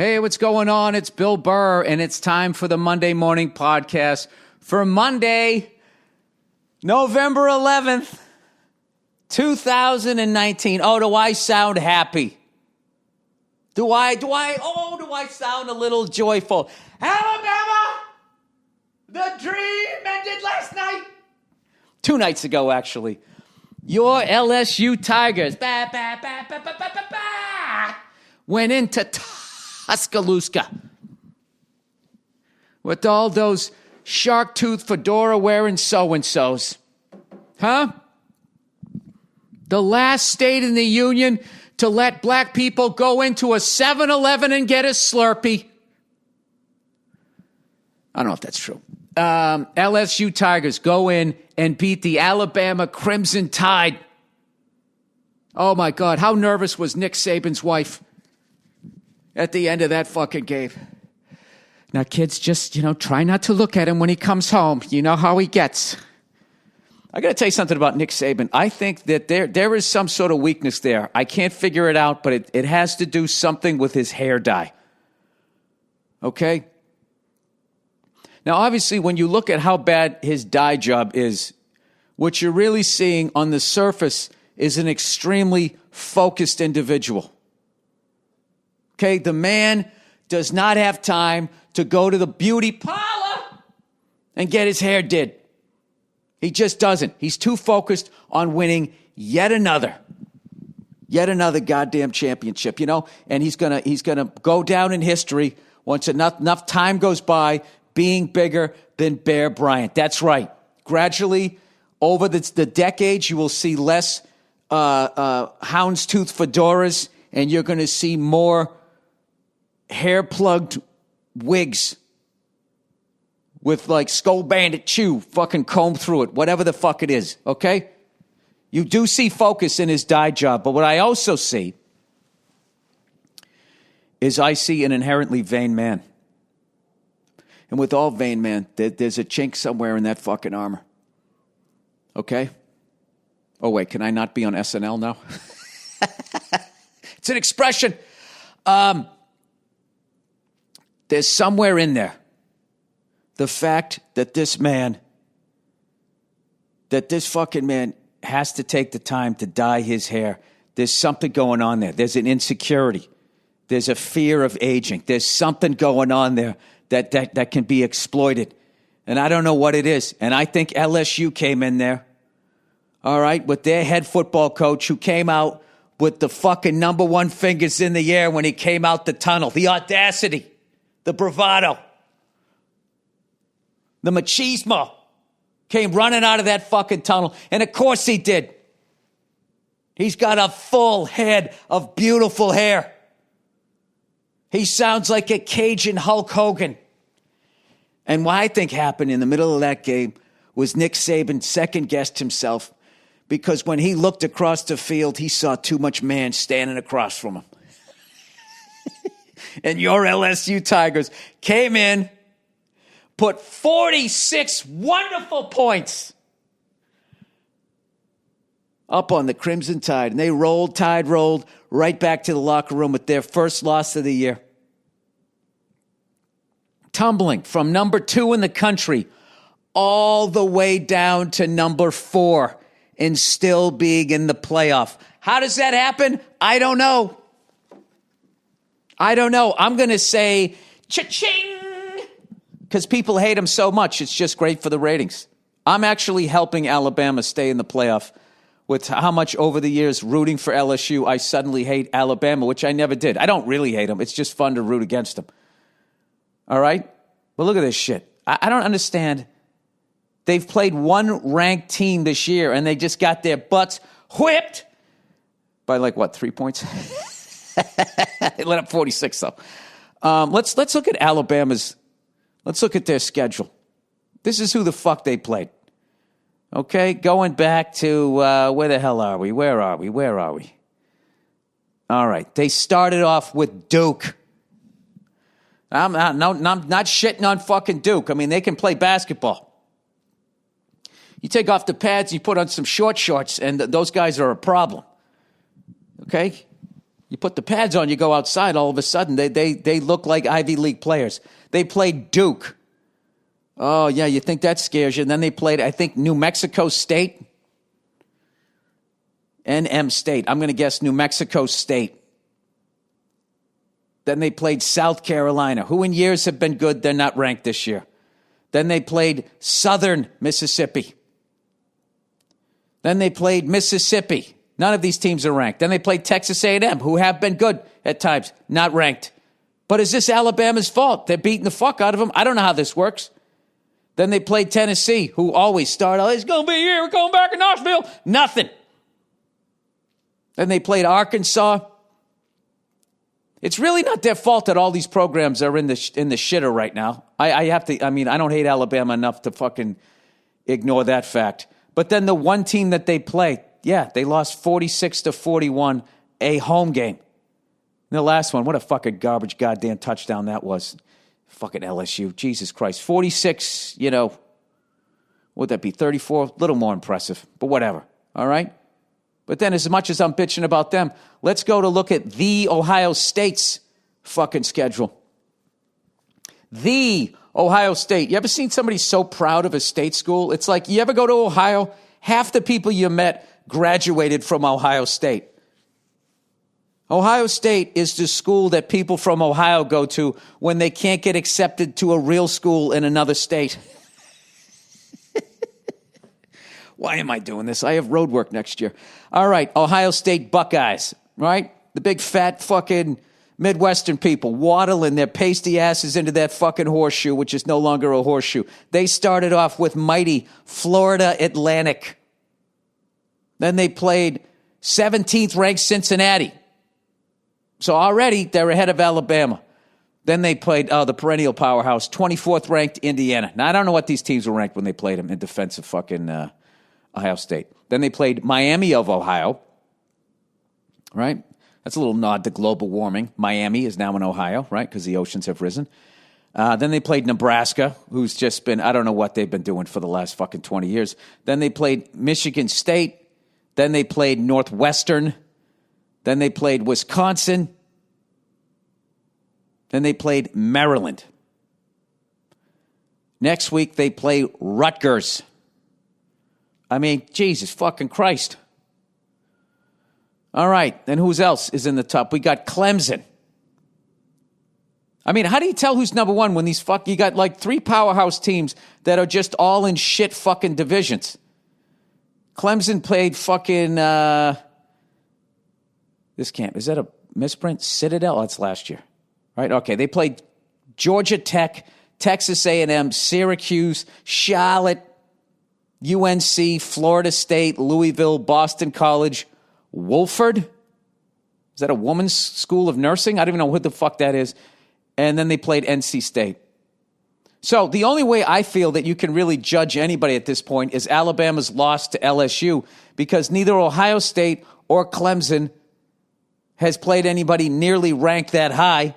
Hey, what's going on? It's Bill Burr, and it's time for the Monday Morning Podcast for Monday, November 11th, 2019. Oh, do I sound happy? Do I sound a little joyful? Alabama, the dream ended last night. 2 nights ago, actually. Your LSU Tigers went into Tuscaloosa with all those shark tooth fedora wearing so-and-sos. Huh? The last state in the union to let black people go into a 7-Eleven and get a Slurpee. I don't know if that's true. LSU Tigers go in and beat the Alabama Crimson Tide. Oh, my God. How nervous was Nick Saban's wife at the end of that fucking game? Now, kids, just, try not to look at him when he comes home. You know how he gets. I got to tell you something about Nick Saban. I think that there is some sort of weakness there. I can't figure it out, but it has to do something with his hair dye. Okay? Now, obviously, when you look at how bad his dye job is, what you're really seeing on the surface is an extremely focused individual. Okay? The man does not have time to go to the beauty parlor and get his hair did. He just doesn't. He's too focused on winning yet another goddamn championship, and he's gonna go down in history once enough time goes by being bigger than Bear Bryant. That's right. Gradually, over the decades, you will see less houndstooth fedoras, and you're going to see more hair-plugged wigs with like Skull Bandit Chew fucking comb through it, whatever the fuck it is, okay? You do see focus in his dye job, but what I also see is I see an inherently vain man. And with all vain man, there's a chink somewhere in that fucking armor. Okay? Oh, wait, can I not be on SNL now? It's an expression. There's somewhere in there the fact that this fucking man has to take the time to dye his hair. There's something going on there. There's an insecurity. There's a fear of aging. There's something going on there that can be exploited. And I don't know what it is. And I think LSU came in there, all right, with their head football coach who came out with the fucking number one fingers in the air when he came out the tunnel. The audacity, the bravado, the machismo came running out of that fucking tunnel. And of course he did. He's got a full head of beautiful hair. He sounds like a Cajun Hulk Hogan. And what I think happened in the middle of that game was Nick Saban second-guessed himself because when he looked across the field, he saw too much man standing across from him. And your LSU Tigers came in, put 46 wonderful points up on the Crimson Tide. And they rolled right back to the locker room with their first loss of the year. Tumbling from number 2 in the country all the way down to number 4 and still being in the playoff. How does that happen? I don't know. I'm going to say cha-ching because people hate him so much. It's just great for the ratings. I'm actually helping Alabama stay in the playoff with how much over the years rooting for LSU, I suddenly hate Alabama, which I never did. I don't really hate them. It's just fun to root against them. All right? But look at this shit. I don't understand. They've played one ranked team this year, and they just got their butts whipped by 3 points? They let up 46, though. Let's look at Alabama's. Let's look at their schedule. This is who the fuck they played. Okay, going back to where the hell are we? Where are we? All right, they started off with Duke. I'm not shitting on fucking Duke. I mean, they can play basketball. You take off the pads, you put on some short shorts, and those guys are a problem. Okay? You put the pads on, you go outside, all of a sudden, they look like Ivy League players. They played Duke. Oh, yeah, you think that scares you. And then they played, I think, New Mexico State. NM State. I'm going to guess New Mexico State. Then they played South Carolina, who in years have been good. They're not ranked this year. Then they played Southern Mississippi. Then they played Mississippi. None of these teams are ranked. Then they played Texas A&M, who have been good at times, not ranked. But is this Alabama's fault? They're beating the fuck out of them. I don't know how this works. Then they played Tennessee, who always start, oh, it's going to be here, we're going back in Knoxville. Nothing. Then they played Arkansas. It's really not their fault that all these programs are in the shitter right now. I don't hate Alabama enough to fucking ignore that fact. But then the one team that they play, yeah, they lost 46-41, a home game. And the last one, what a fucking garbage goddamn touchdown that was. Fucking LSU, Jesus Christ. 46, would that be 34? A little more impressive, but whatever, all right? But then as much as I'm bitching about them, let's go to look at the Ohio State's fucking schedule. The Ohio State. You ever seen somebody so proud of a state school? It's like, you ever go to Ohio? Half the people you met graduated from Ohio State. Ohio State is the school that people from Ohio go to when they can't get accepted to a real school in another state. Why am I doing this? I have road work next year. All right, Ohio State Buckeyes, right? The big fat fucking Midwestern people waddling their pasty asses into that fucking horseshoe, which is no longer a horseshoe. They started off with mighty Florida Atlantic. Then they played 17th ranked Cincinnati. So already they're ahead of Alabama. Then they played the perennial powerhouse, 24th ranked Indiana. Now, I don't know what these teams were ranked when they played them in defense of fucking Ohio State. Then they played Miami of Ohio, right? That's a little nod to global warming. Miami is now in Ohio, right, because the oceans have risen. Then they played Nebraska, who's just been, I don't know what they've been doing for the last fucking 20 years. Then they played Michigan State. Then they played Northwestern. Then they played Wisconsin. Then they played Maryland. Next week, they play Rutgers. I mean, Jesus fucking Christ. All right, then who else is in the top? We got Clemson. I mean, how do you tell who's number one when you got like three powerhouse teams that are just all in shit fucking divisions? Clemson played fucking, is that a misprint? Citadel? That's last year, right? Okay, they played Georgia Tech, Texas A&M, Syracuse, Charlotte, UNC, Florida State, Louisville, Boston College, Wolford. Is that a woman's school of nursing? I don't even know what the fuck that is. And then they played NC State. So the only way I feel that you can really judge anybody at this point is Alabama's loss to LSU, because neither Ohio State or Clemson has played anybody nearly ranked that high.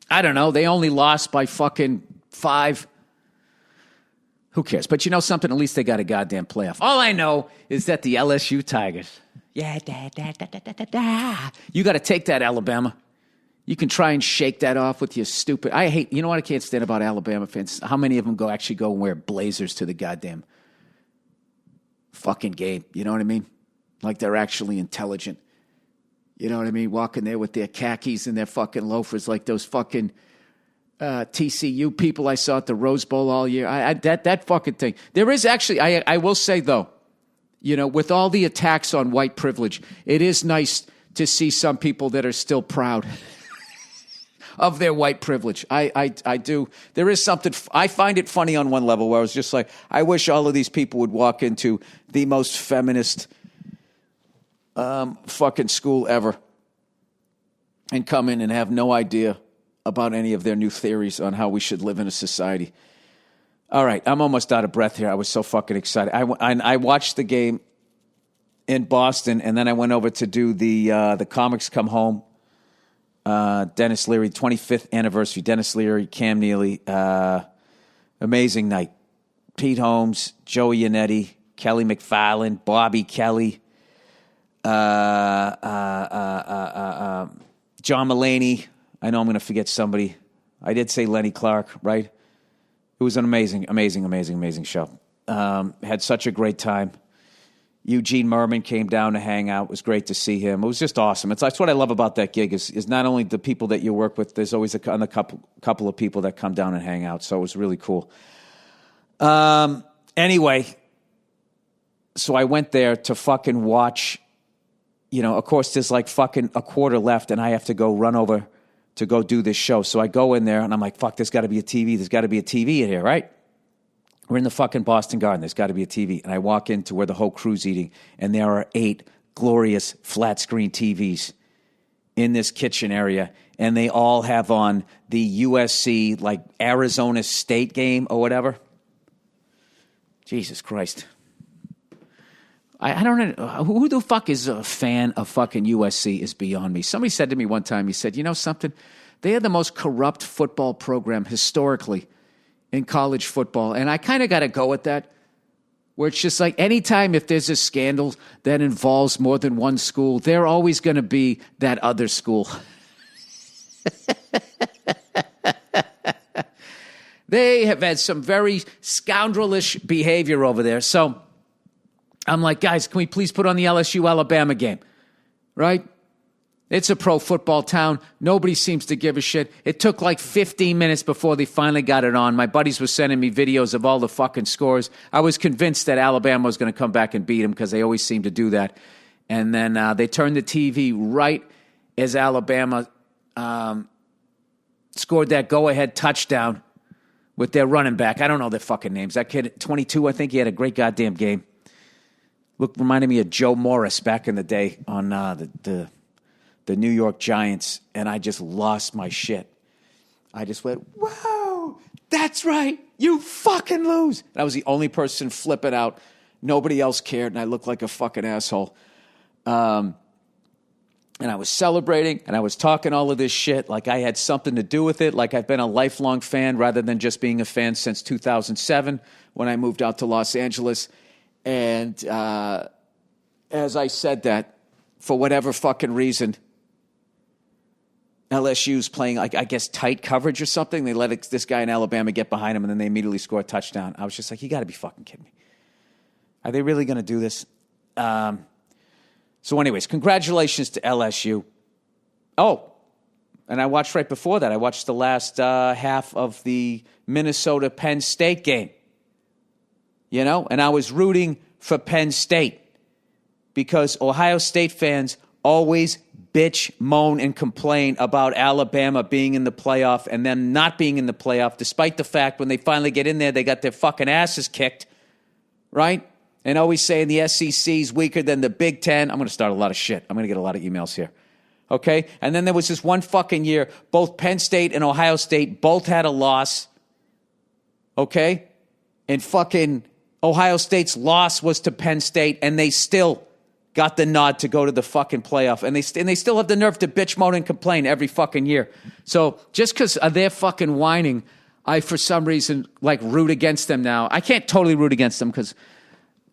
I don't know. They only lost by fucking 5. Who cares? But you know something? At least they got a goddamn playoff. All I know is that the LSU Tigers. Yeah, you got to take that, Alabama. You can try and shake that off with your stupid. You know what I can't stand about Alabama fans? How many of them actually go and wear blazers to the goddamn fucking game? You know what I mean? Like they're actually intelligent. You know what I mean? Walking there with their khakis and their fucking loafers like those fucking TCU people I saw at the Rose Bowl all year. That fucking thing. There is actually, I will say though, with all the attacks on white privilege, it is nice to see some people that are still proud of their white privilege. I do. There is something, I find it funny on one level where I was just like, I wish all of these people would walk into the most feminist fucking school ever and come in and have no idea about any of their new theories on how we should live in a society. All right, I'm almost out of breath here. I was so fucking excited. I watched the game in Boston, and then I went over to do the Comics Come Home. Dennis Leary, 25th anniversary. Dennis Leary, Cam Neely. Amazing night. Pete Holmes, Joey Yannetti, Kelly McFarland, Bobby Kelly. John Mulaney. I know I'm going to forget somebody. I did say Lenny Clark, right? It was an amazing show. Had such a great time. Eugene Merman came down to hang out. It was great to see him. It was just awesome. That's what I love about that gig is not only the people that you work with, there's always a couple of people that come down and hang out. So it was really cool. Anyway, so I went there to fucking watch, of course there's like fucking a quarter left and I have to go run over to go do this show. So I go in there and I'm like, fuck, there's got to be a TV. There's got to be a TV in here, right? We're in the fucking Boston Garden. There's got to be a TV. And I walk into where the whole crew's eating, and there are 8 glorious flat-screen TVs in this kitchen area, and they all have on the USC, like, Arizona State game or whatever. Jesus Christ. I don't know. Who the fuck is a fan of fucking USC is beyond me. Somebody said to me one time, he said, you know something? They are the most corrupt football program historically in college football. And I kind of got to go with that, where it's just like anytime if there's a scandal that involves more than one school, they're always going to be that other school. They have had some very scoundrelish behavior over there. So I'm like, guys, can we please put on the LSU-Alabama game? Right? It's a pro football town. Nobody seems to give a shit. It took like 15 minutes before they finally got it on. My buddies were sending me videos of all the fucking scores. I was convinced that Alabama was going to come back and beat them because they always seem to do that. And then they turned the TV right as Alabama scored that go-ahead touchdown with their running back. I don't know their fucking names. That kid, 22, I think he had a great goddamn game. Reminded me of Joe Morris back in the day on the New York Giants, and I just lost my shit. I just went, whoa, that's right, you fucking lose. And I was the only person flipping out. Nobody else cared, and I looked like a fucking asshole. And I was celebrating, and I was talking all of this shit like I had something to do with it, like I've been a lifelong fan rather than just being a fan since 2007 when I moved out to Los Angeles. And as I said that, for whatever fucking reason, LSU's playing, I guess, tight coverage or something. They let this guy in Alabama get behind him, and then they immediately score a touchdown. I was just like, you got to be fucking kidding me. Are they really going to do this? So anyways, congratulations to LSU. Oh, and I watched right before that. I watched the last half of the Minnesota-Penn State game. And I was rooting for Penn State because Ohio State fans always bitch, moan, and complain about Alabama being in the playoff and them not being in the playoff, despite the fact when they finally get in there, they got their fucking asses kicked, right? And always saying the SEC is weaker than the Big Ten. I'm going to start a lot of shit. I'm going to get a lot of emails here. Okay? And then there was this one fucking year, both Penn State and Ohio State both had a loss. Okay? And fucking Ohio State's loss was to Penn State, and they still got the nod to go to the fucking playoff. And they still have the nerve to bitch, moan, and complain every fucking year. So just because they're fucking whining, I, for some reason, like, root against them now. I can't totally root against them because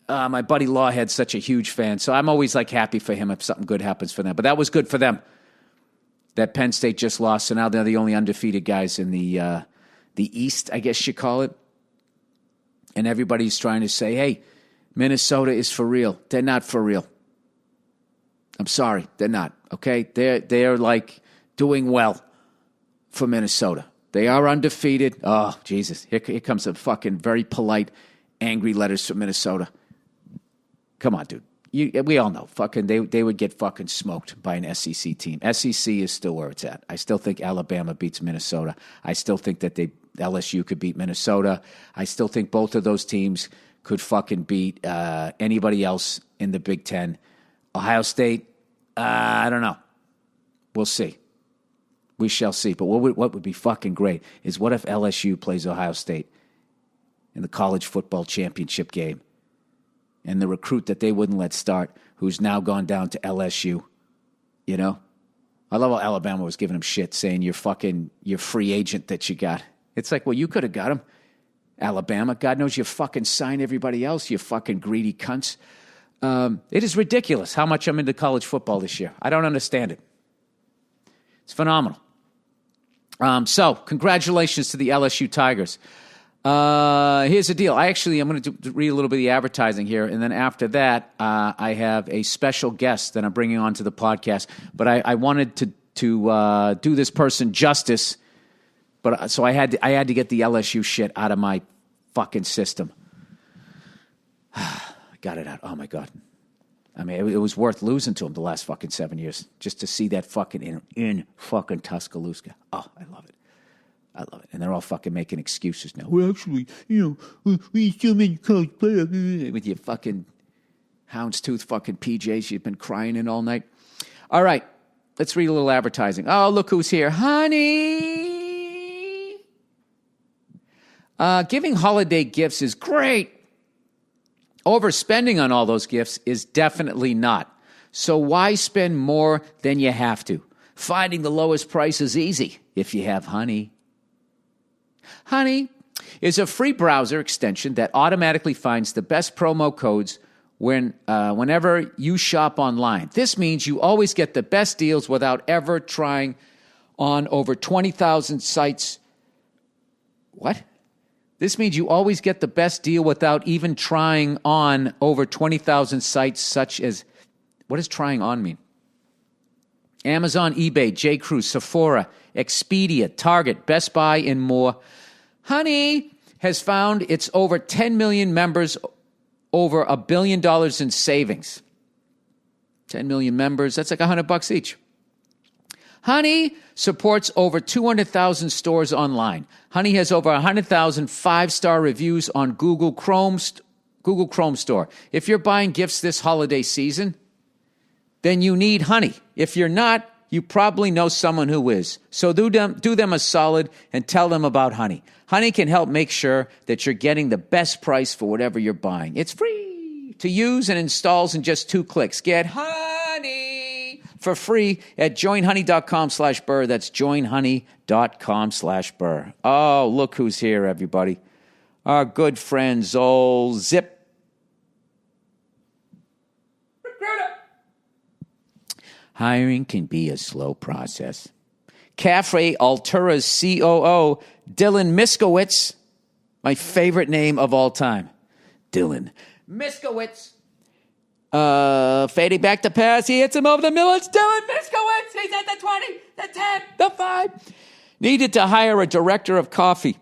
my buddy Lawhead's such a huge fan. So I'm always, like, happy for him if something good happens for them. But that was good for them that Penn State just lost. So now they're the only undefeated guys in the East, I guess you call it. And everybody's trying to say, hey, Minnesota is for real. They're not for real. I'm sorry, they're not, okay? They're like doing well for Minnesota. They are undefeated. Oh, Jesus. Here comes a fucking very polite, angry letters from Minnesota. Come on, dude. We all know. Fucking they would get fucking smoked by an SEC team. SEC is still where it's at. I still think Alabama beats Minnesota. I still think that LSU could beat Minnesota. I still think both of those teams could fucking beat anybody else in the Big Ten. Ohio State, I don't know. We'll see. We shall see. But what would be fucking great is what if LSU plays Ohio State in the college football championship game, and the recruit that they wouldn't let start, who's now gone down to LSU, I love how Alabama was giving him shit, saying you're free agent that you got. It's like, well, you could have got him, Alabama. God knows you fucking sign everybody else, you fucking greedy cunts. It is ridiculous how much I'm into college football this year. I don't understand it. It's phenomenal. So, congratulations to the LSU Tigers. Here's the deal. I'm going to read a little bit of the advertising here, and then after that, I have a special guest that I'm bringing onto the podcast. But I wanted to do this person justice, so I had to get the LSU shit out of my fucking system. I got it out. Oh my God. I mean, it was worth losing to him the last fucking 7 years just to see that fucking in fucking Tuscaloosa. Oh, I love it. I love it. And they're all fucking making excuses now. Well, actually, we still make college playoffs. With your fucking houndstooth fucking PJs you've been crying in all night. All right. Let's read a little advertising. Oh, look who's here. Honey. Giving holiday gifts is great. Overspending on all those gifts is definitely not. So why spend more than you have to? Finding the lowest price is easy if you have Honey. Honey is a free browser extension that automatically finds the best promo codes whenever you shop online. This means you always get the best deals without ever trying on over 20,000 sites. What? This means you always get the best deal without even trying on over 20,000 sites such as, what does trying on mean? Amazon, eBay, J.Crew, Sephora, Expedia, Target, Best Buy, and more. Honey has found its over 10 million members, over $1 billion in savings. 10 million members, that's like $100 each. Honey supports over 200,000 stores online. Honey has over 100,000 five-star reviews on Google Chrome Store. If you're buying gifts this holiday season, then you need Honey. If you're not, you probably know someone who is. So do them a solid and tell them about Honey. Honey can help make sure that you're getting the best price for whatever you're buying. It's free to use and installs in just 2 clicks. Get Honey for free at joinhoney.com/Burr. That's joinhoney.com/Burr. Oh, look who's here, everybody. Our good friends, old Zip. Hiring can be a slow process. Cafe Altura's COO, Dylan Miskowitz, my favorite name of all time. Dylan Miskowitz. Fading back to pass. He hits him over the middle. It's Dylan Miskowitz. He's at the 20, the 10, the 5. Needed to hire a director of coffee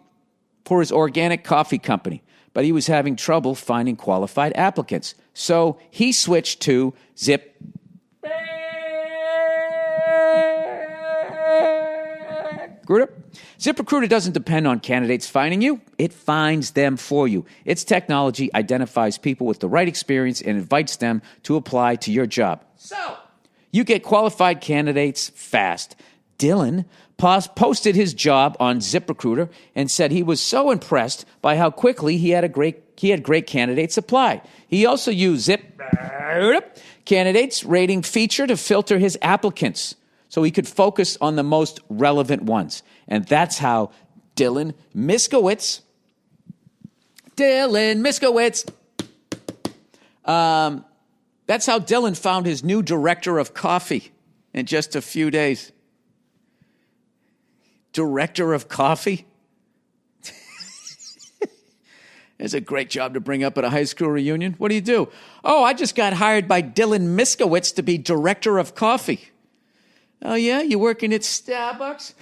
for his organic coffee company, but he was having trouble finding qualified applicants. So he switched to Zip. ZipRecruiter doesn't depend on candidates finding you. It finds them for you. Its technology identifies people with the right experience and invites them to apply to your job. So, you get qualified candidates fast. Dylan posted his job on ZipRecruiter and said he was so impressed by how quickly he had great candidates apply. He also used Zip candidates rating feature to filter his applicants, so he could focus on the most relevant ones. And that's how Dylan Miskowitz, that's how Dylan found his new director of coffee in just a few days. Director of coffee? It's a great job to bring up at a high school reunion. What do you do? Oh, I just got hired by Dylan Miskowitz to be director of coffee. Oh, yeah? You working at Starbucks?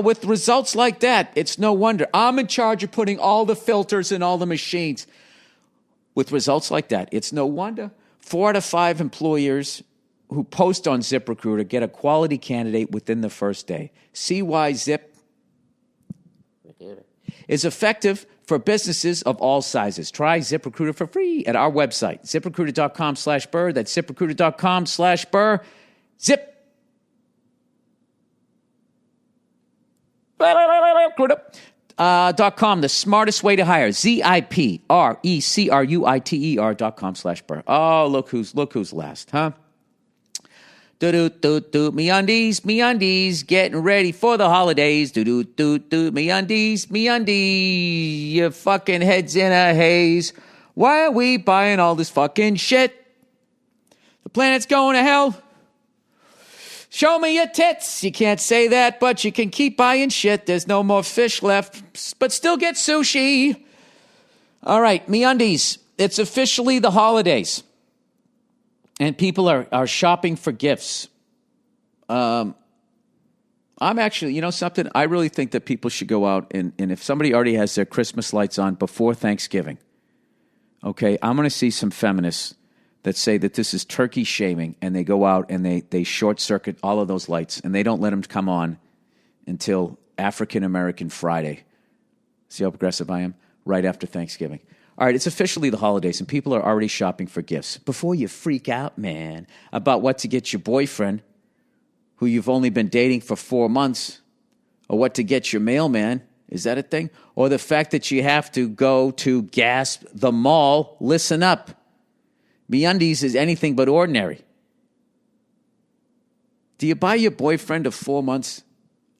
With results like that, it's no wonder. I'm in charge of putting all the filters in all the machines. With results like that, it's no wonder 4 out of 5 employers who post on ZipRecruiter get a quality candidate within the first day. See why Zip is effective for businesses of all sizes. Try ZipRecruiter for free at our website, ZipRecruiter.com/Burr. That's ZipRecruiter.com/Burr. Zip. .com, the smartest way to hire. ZipRecruiter.com/Burr. Oh, look who's last, huh? Me undies, getting ready for the holidays. Me undies, your fucking head's in a haze. Why are we buying all this fucking shit? planet's going to hell. Show me your tits. You can't say that, but you can keep buying shit. There's no more fish left, but still get sushi. All right, MeUndies. It's officially the holidays, and people are shopping for gifts. I'm actually, you know something? I really think that people should go out and if somebody already has their Christmas lights on before Thanksgiving, okay, I'm going to see some feminists that say that this is turkey shaming, and they go out and they short-circuit all of those lights, and they don't let them come on until African-American Friday. See how progressive I am? Right after Thanksgiving. All right, it's officially the holidays, and people are already shopping for gifts. Before you freak out, man, about what to get your boyfriend, who you've only been dating for 4 months, or what to get your mailman, is that a thing? Or the fact that you have to go to gasp the mall, listen up. MeUndies is anything but ordinary. Do you buy your boyfriend of 4 months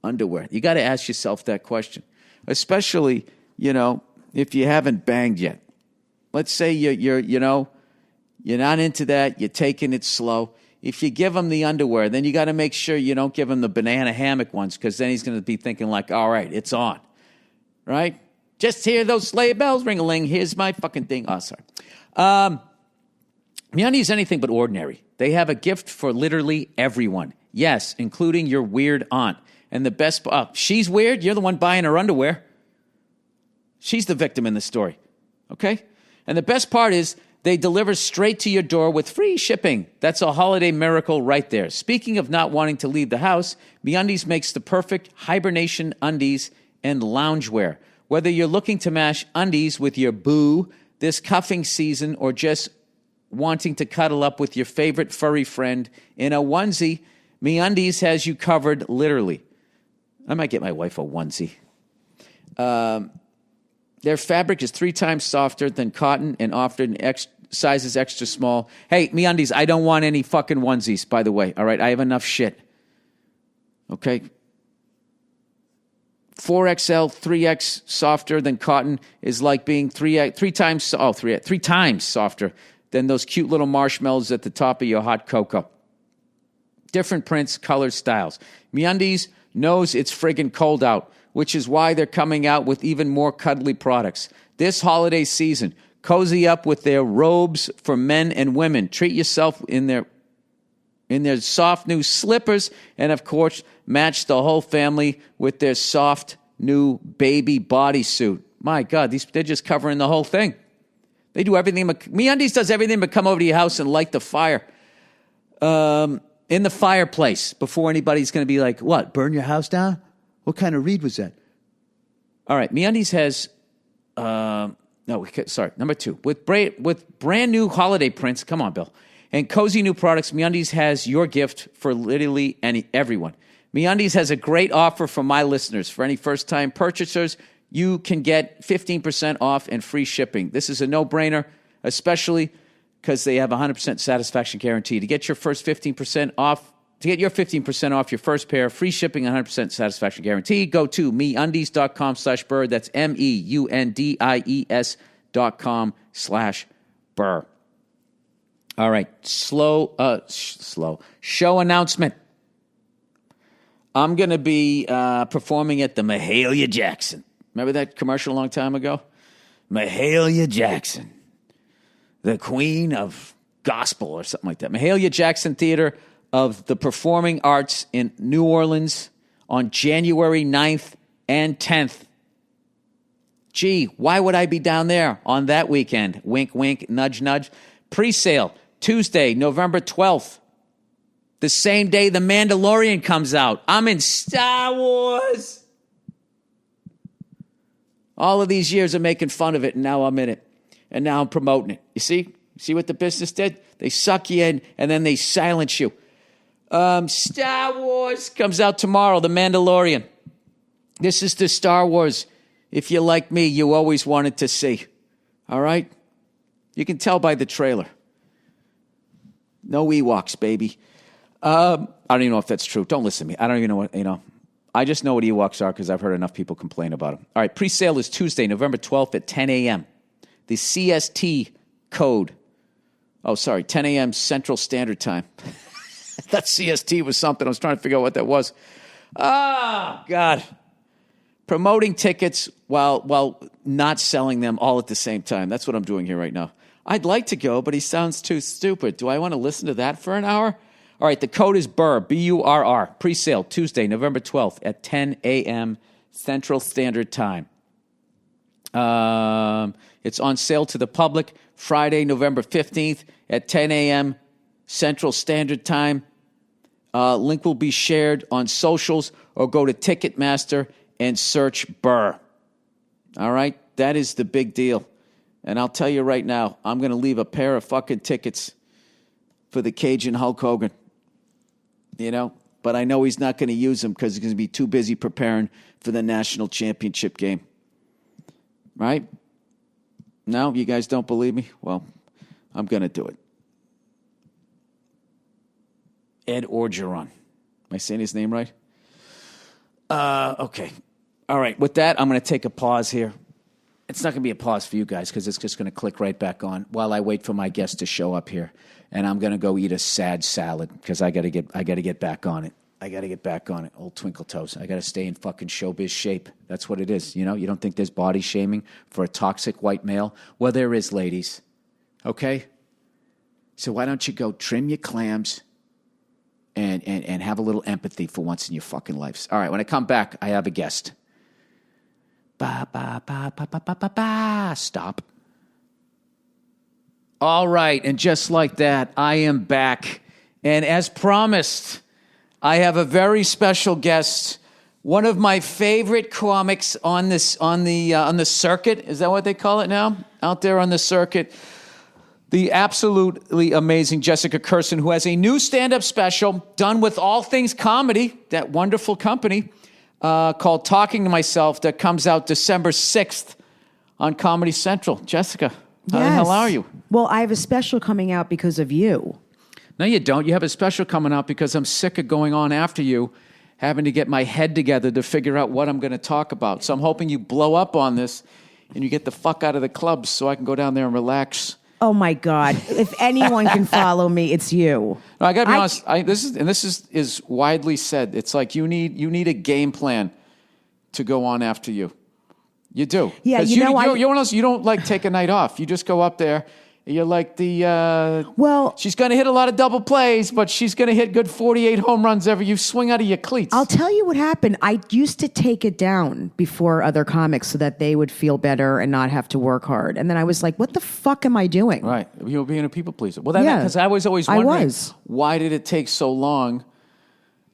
underwear? You got to ask yourself that question, especially, you know, if you haven't banged yet. Let's say you're not into that. You're taking it slow. If you give him the underwear, then you got to make sure you don't give him the banana hammock ones, because then he's going to be thinking like, all right, it's on, right? Just hear those sleigh bells ring-a-ling. Here's my fucking thing. Oh, sorry. MeUndies is anything but ordinary. They have a gift for literally everyone. Yes, including your weird aunt. And the best, she's weird. You're the one buying her underwear. She's the victim in the story. Okay? And the best part is they deliver straight to your door with free shipping. That's a holiday miracle right there. Speaking of not wanting to leave the house, MeUndies makes the perfect hibernation undies and loungewear. Whether you're looking to mash undies with your boo this cuffing season, or just wanting to cuddle up with your favorite furry friend in a onesie, MeUndies has you covered literally. I might get my wife a onesie. Their fabric is 3 times softer than cotton and often sizes extra small. Hey, MeUndies, I don't want any fucking onesies, by the way. All right, I have enough shit. Okay? 4XL, 3X softer than cotton is like being 3 times softer than those cute little marshmallows at the top of your hot cocoa. Different prints, colors, styles. MeUndies knows it's friggin' cold out, which is why they're coming out with even more cuddly products. This holiday season, cozy up with their robes for men and women. Treat yourself in their soft new slippers, and of course, match the whole family with their soft new baby bodysuit. My God, they're just covering the whole thing. They do everything. MeUndies does everything but come over to your house and light the fire in the fireplace before anybody's going to be like, what, burn your house down? What kind of read was that? All right, MeUndies has, number 2. With brand new holiday prints, come on, Bill, and cozy new products, MeUndies has your gift for literally everyone. MeUndies has a great offer for my listeners. For any first-time purchasers, you can get 15% off and free shipping. This is a no-brainer, especially because they have a 100% satisfaction guarantee. To get your first 15% off, to get your 15% off your first pair, free shipping, 100% satisfaction guarantee, go to MeUndies.com/Burr. That's MEUNDIES.com/Burr. All right, slow show announcement. I'm going to be performing at the Mahalia Jackson. Remember that commercial a long time ago? Mahalia Jackson, the queen of gospel or something like that. Mahalia Jackson Theater of the Performing Arts in New Orleans on January 9th and 10th. Gee, why would I be down there on that weekend? Wink, wink, nudge, nudge. Pre-sale, Tuesday, November 12th. The same day The Mandalorian comes out. I'm in Star Wars. All of these years of making fun of it, and now I'm in it. And now I'm promoting it. You see? See what the business did? They suck you in, and then they silence you. Star Wars comes out tomorrow, The Mandalorian. This is the Star Wars, if you're like me, you always wanted to see. All right? You can tell by the trailer. No Ewoks, baby. I don't even know if that's true. Don't listen to me. I don't even know what, I just know what Ewoks are because I've heard enough people complain about them. All right, pre-sale is Tuesday, November 12th at 10 a.m. The CST code Oh, sorry, 10 a.m. Central Standard Time. That CST was something. I was trying to figure out what that was. Ah, God. Promoting tickets while not selling them all at the same time. That's what I'm doing here right now. I'd like to go, but he sounds too stupid. Do I want to listen to that for an hour? All right, the code is Burr, B-U-R-R. Pre-sale Tuesday, November 12th at 10 a.m. Central Standard Time. It's on sale to the public Friday, November 15th at 10 a.m. Central Standard Time. Link will be shared on socials or go to Ticketmaster and search Burr. All right? That is the big deal. And I'll tell you right now, I'm going to leave a pair of fucking tickets for the Cajun Hulk Hogan. You know? But I know he's not going to use them because he's going to be too busy preparing for the national championship game. Right? No? You guys don't believe me? Well, I'm going to do it. Ed Orgeron. Am I saying his name right? Okay. All right. With that, I'm going to take a pause here. It's not going to be a pause for you guys because it's just going to click right back on while I wait for my guest to show up here. And I'm going to go eat a sad salad because I got to get back on it. I got to get back on it. Old Twinkle Toes. I got to stay in fucking showbiz shape. That's what it is. You know, you don't think there's body shaming for a toxic white male? Well, there is, ladies. Okay? So why don't you go trim your clams and have a little empathy for once in your fucking lives. All right, when I come back, I have a guest. Stop. All right, and just like that, I am back. And as promised, I have a very special guest, one of my favorite comics on the circuit. Is that what they call it now? Out there on the circuit. The absolutely amazing Jessica Kirson, who has a new stand-up special done with All Things Comedy, that wonderful company, called Talking to Myself, that comes out December 6th on Comedy Central. Jessica, how the hell are you? Well, I have a special coming out because of you. No, you don't. You have a special coming out because I'm sick of going on after you, having to get my head together to figure out what I'm going to talk about. So I'm hoping you blow up on this and you get the fuck out of the clubs so I can go down there and relax. Oh my God! If anyone can follow me, it's you. No, I got to be honest. This is widely said. It's like you need a game plan to go on after you. You do. Yeah, you're one of those, you don't like take a night off. You just go up there. You're like she's going to hit a lot of double plays, but she's going to hit good 48 home runs every. You swing out of your cleats. I'll tell you what happened. I used to take it down before other comics so that they would feel better and not have to work hard. And then I was like, what the fuck am I doing? Right. You're being a people pleaser. Well, because I was always wondering, why did it take so long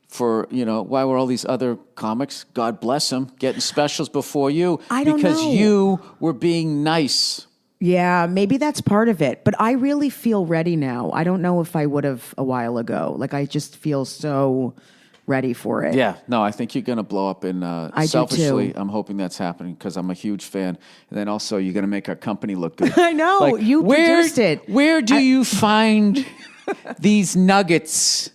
for, why were all these other comics, God bless them, getting specials before you? I don't know. Because you were being nice. Yeah, maybe that's part of it. But I really feel ready now. I don't know if I would have a while ago. Like, I just feel so ready for it. Yeah, no, I think you're going to blow up. And selfishly, I'm hoping that's happening because I'm a huge fan. And then also, you're going to make our company look good. I know. Like, you produced it. Where do you find these nuggets?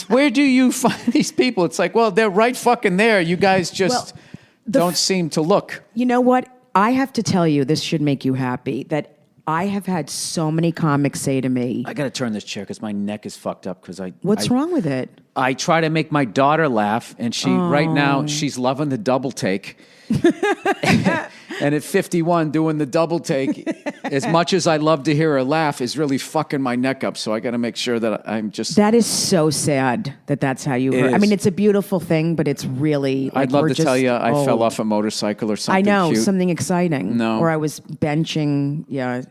Where do you find these people? It's like, well, they're right fucking there. You guys just don't seem to look. You know what? I have to tell you, this should make you happy, that I have had so many comics say to me... I got to turn this chair because my neck is fucked up. What's wrong with it? I try to make my daughter laugh, and right now, she's loving the double take. And at 51, doing the double take, as much as I love to hear her laugh, is really fucking my neck up. So I got to make sure that I'm just... That is so sad that that's how you heard. I mean, it's a beautiful thing, but it's really... Like, I'd love to tell you I fell off a motorcycle or something I know, cute. Something exciting. No. Or I was benching,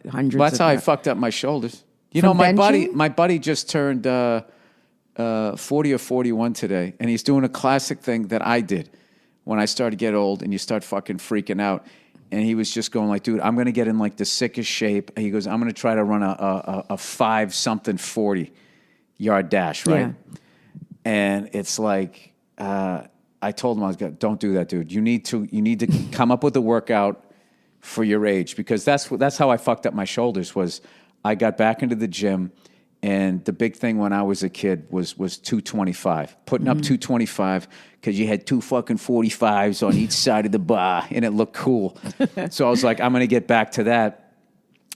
hundreds Well, that's how I fucked up my shoulders. From my benching? buddy just turned 40 or 41 today, and he's doing a classic thing that I did when I started to get old, and you start fucking freaking out. And he was just going like, dude, I'm going to get in like the sickest shape. He goes, I'm going to try to run a 5-something 40-yard dash, right? Yeah. And it's like, I told him, don't do that, dude. You need to come up with a workout for your age, because that's how I fucked up my shoulders. Was I got back into the gym, and the big thing when I was a kid was 225, putting up 225, because you had two fucking 45s on each side of the bar, and it looked cool. So I was like, I'm going to get back to that.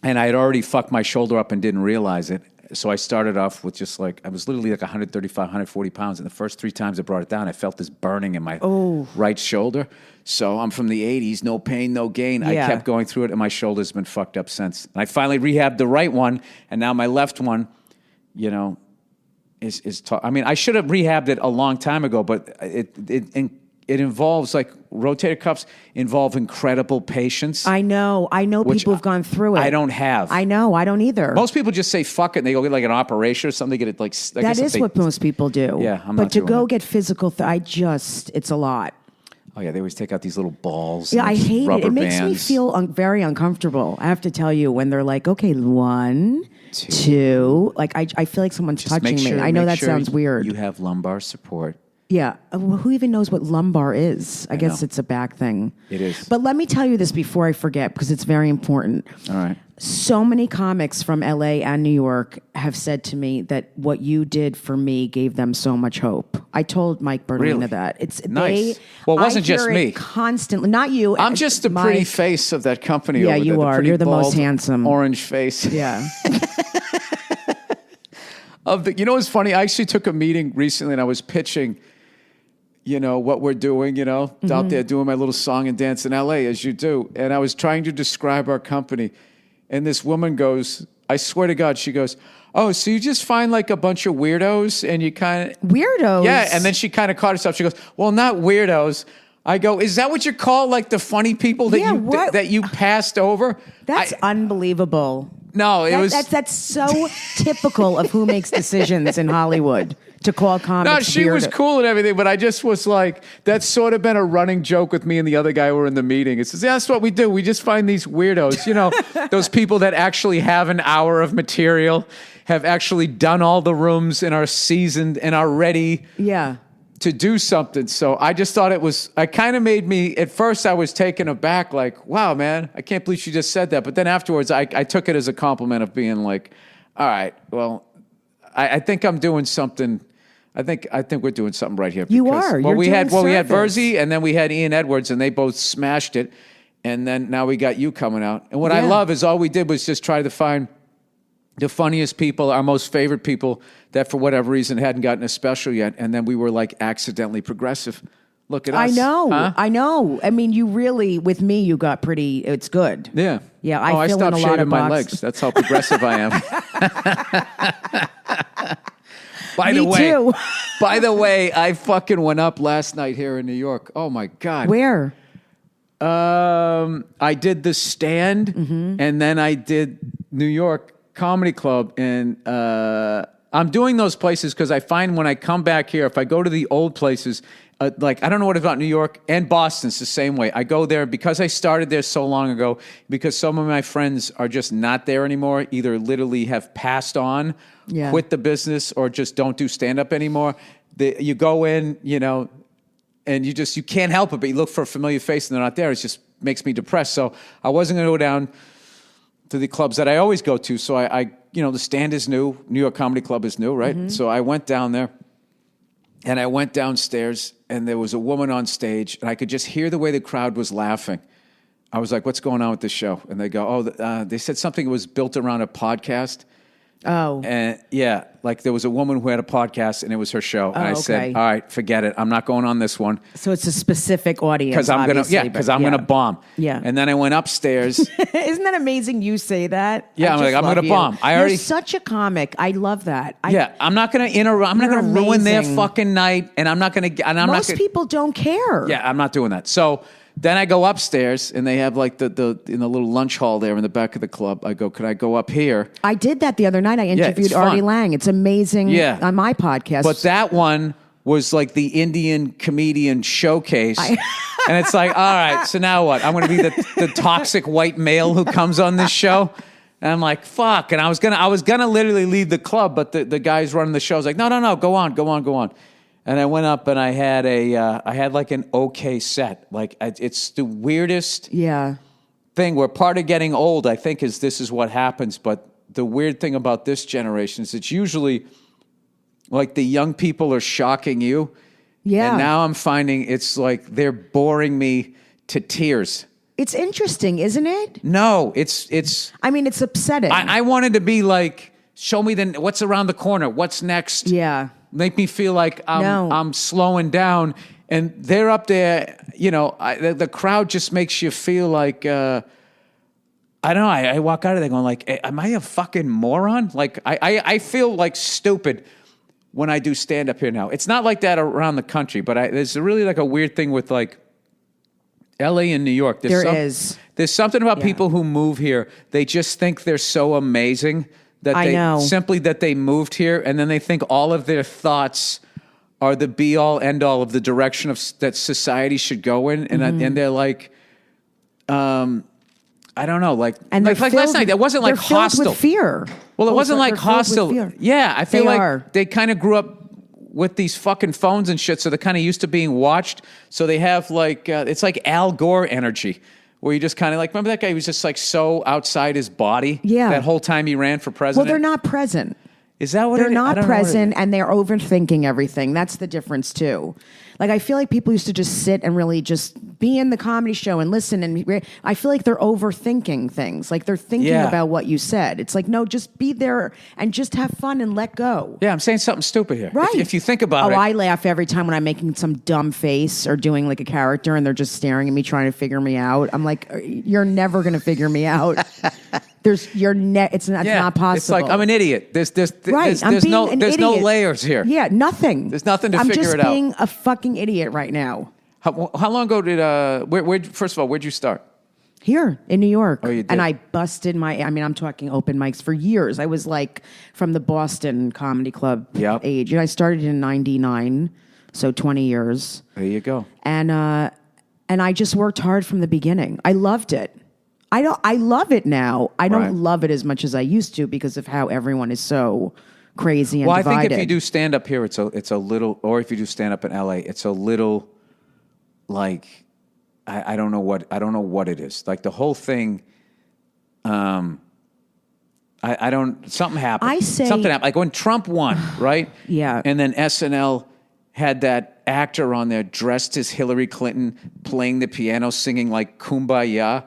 And I had already fucked my shoulder up and didn't realize it. So I started off with just like, I was literally like 135, 140 pounds. And the first 3 times I brought it down, I felt this burning in my right shoulder. So I'm from the 80s, no pain, no gain. I kept going through it, and my shoulder's been fucked up since. And I finally rehabbed the right one, and now my left one, you know, is I mean, I should have rehabbed it a long time ago, but it involves, like, rotator cuffs involve incredible patience. I know people who've gone through it. I don't have. I know. I don't either. Most people just say fuck it and they go get like an operation or something. They get it like that is what most people do. Yeah, I'm but not to doing go that. get physical, it's a lot. Oh yeah, they always take out these little balls. Yeah, I hate it. It makes me bands. feel very uncomfortable. I have to tell you, when they're like, okay, 1, 2, like I feel like someone's Just touching me. I know that sounds weird. You have lumbar support. Yeah. Well, who even knows what lumbar is? I guess know. it's a back thing. It is. But let me tell you this before I forget, because it's very important. All right. So many comics from LA and New York have said to me that what you did for me gave them so much hope. I told Mike Bernalina Really? that. It's Nice. Well, it wasn't I hear just it me. Constantly. Not you. I'm just the pretty Mike. face of that company. Yeah, over you there, are. pretty You're the most bald, handsome. orange face. Yeah. You know what's funny? I actually took a meeting recently, and I was pitching, you know, what we're doing, you know, out there doing my little song and dance in LA, as you do. And I was trying to describe our company. And this woman goes, I swear to God, she goes, oh, so you just find like a bunch of weirdos and you kind of... Weirdos? Yeah, and then she kind of caught herself. She goes, well, not weirdos. I go, is that what you call like the funny people that that you passed over? That's unbelievable. No, it was... That's so typical of who makes decisions in Hollywood, to call comics No, she was cool and everything, but I just was like, that's sort of been a running joke with me and the other guy who were in the meeting. It says, yeah, that's what we do. We just find these weirdos, you know, those people that actually have an hour of material, have actually done all the rooms and are seasoned and are ready to do something. So I just thought I kind of made me, at first I was taken aback, like, wow, man, I can't believe she just said that. But then afterwards, I took it as a compliment of being like, all right, well, I think I'm doing something. I think we're doing something right here. You are. Well, we had service. Verzi, and then we had Ian Edwards, and they both smashed it. And then now we got you coming out. And what I love is all we did was just try to find the funniest people, our most favorite people that for whatever reason hadn't gotten a special yet. And then we were like accidentally progressive. Look at us. I know. Huh? I know. I mean, you really, with me, you got pretty, it's good. Yeah. Yeah, I fill in stopped a lot shaving of my boxes. legs. That's how progressive I am. By the way, I fucking went up last night here in New York. Oh my God. Where? I did the Stand, and then I did New York Comedy Club, and I'm doing those places because I find when I come back here, if I go to the old places, like I don't know what about New York and Boston, it's the same way. I go there because I started there so long ago, because some of my friends are just not there anymore, either literally have passed on, quit the business, or just don't do stand-up anymore. You go in, you know, and you can't help it, but you look for a familiar face and they're not there. It just makes me depressed. So I wasn't going to go down to the clubs that I always go to. So I the Stand is new. New York Comedy Club is new, right? So I went down there, and I went downstairs, and there was a woman on stage, and I could just hear the way the crowd was laughing. I was like, what's going on with this show? And they go, they said something was built around a podcast. Oh. And like there was a woman who had a podcast, and it was her show. And I said, all right, forget it. I'm not going on this one. So it's a specific audience. Because I'm gonna bomb. Yeah. And then I went upstairs. Isn't that amazing? You say that. Yeah, I'm gonna bomb. You're such a comic. I love that. I'm not gonna interrupt. I'm not gonna ruin their fucking night, and I'm not gonna. Most people don't care. Yeah, I'm not doing that. So then I go upstairs, and they have like the in the little lunch hall there in the back of the club. I go, could I go up here? I did that the other night. I interviewed it's Artie fun. Lang. It's amazing on my podcast. But that one was like the Indian comedian showcase. And it's like, all right, so now what? I'm going to be the toxic white male who comes on this show? And I'm like, fuck. And I was gonna literally leave the club, but the guys running the show was like, no, go on. And I went up and I had like an okay set. Like it's the weirdest thing where part of getting old, I think, this is what happens. But the weird thing about this generation is it's usually like the young people are shocking you. Yeah. And now I'm finding it's like they're boring me to tears. It's interesting, isn't it? No, it's. I mean, it's upsetting. I wanted to be like, show me what's around the corner, what's next. Yeah. Make me feel like I'm slowing down, and they're up there. You know, the crowd just makes you feel like. I don't know. I walk out of there going like, am I a fucking moron? Like I feel like stupid when I do stand up here now. It's not like that around the country, but there's really like a weird thing with like L.A. and New York. There's something about people who move here. They just think they're so amazing that simply that they moved here, and then they think all of their thoughts are the be all end all of the direction that society should go in, and they're like, I don't know, like last night. It wasn't like hostile. Filled with fear. Well, it wasn't like hostile. Yeah, I feel like they kind of grew up with these fucking phones and shit, so they're kind of used to being watched. So they have like it's like Al Gore energy, where you just kind of like, remember that guy? He was just like so outside his body. Yeah. That whole time he ran for president. Well, they're not present. Is that what they're not present, and they're overthinking everything. That's the difference too. Like, I feel like people used to just sit and really just be in the comedy show and listen. And I feel like they're overthinking things. Like, they're thinking about what you said. It's like, no, just be there and just have fun and let go. Yeah, I'm saying something stupid here. Right. If you think about it. Oh, I laugh every time when I'm making some dumb face or doing like a character and they're just staring at me trying to figure me out. I'm like, you're never going to figure me out. It's not possible. It's like, I'm an idiot. There's no layers here. Yeah, nothing. There's nothing to figure it out. I'm just being a fucking idiot right now. How long ago did first of all, where'd you start? Here in New York. Oh, you did. And I busted I'm talking open mics for years. I was like from the Boston Comedy Club age. And I started in 99, so 20 years. There you go. And I just worked hard from the beginning. I loved it. I love it now. I don't love it as much as I used to because of how everyone is so crazy and divided. Well, I think if you do stand up here, it's a little, or if you do stand up in LA, it's a little like I don't know what it is. Like the whole thing. Something happened. Something happened. Like when Trump won, right? Yeah. And then SNL had that actor on there dressed as Hillary Clinton playing the piano, singing like Kumbaya.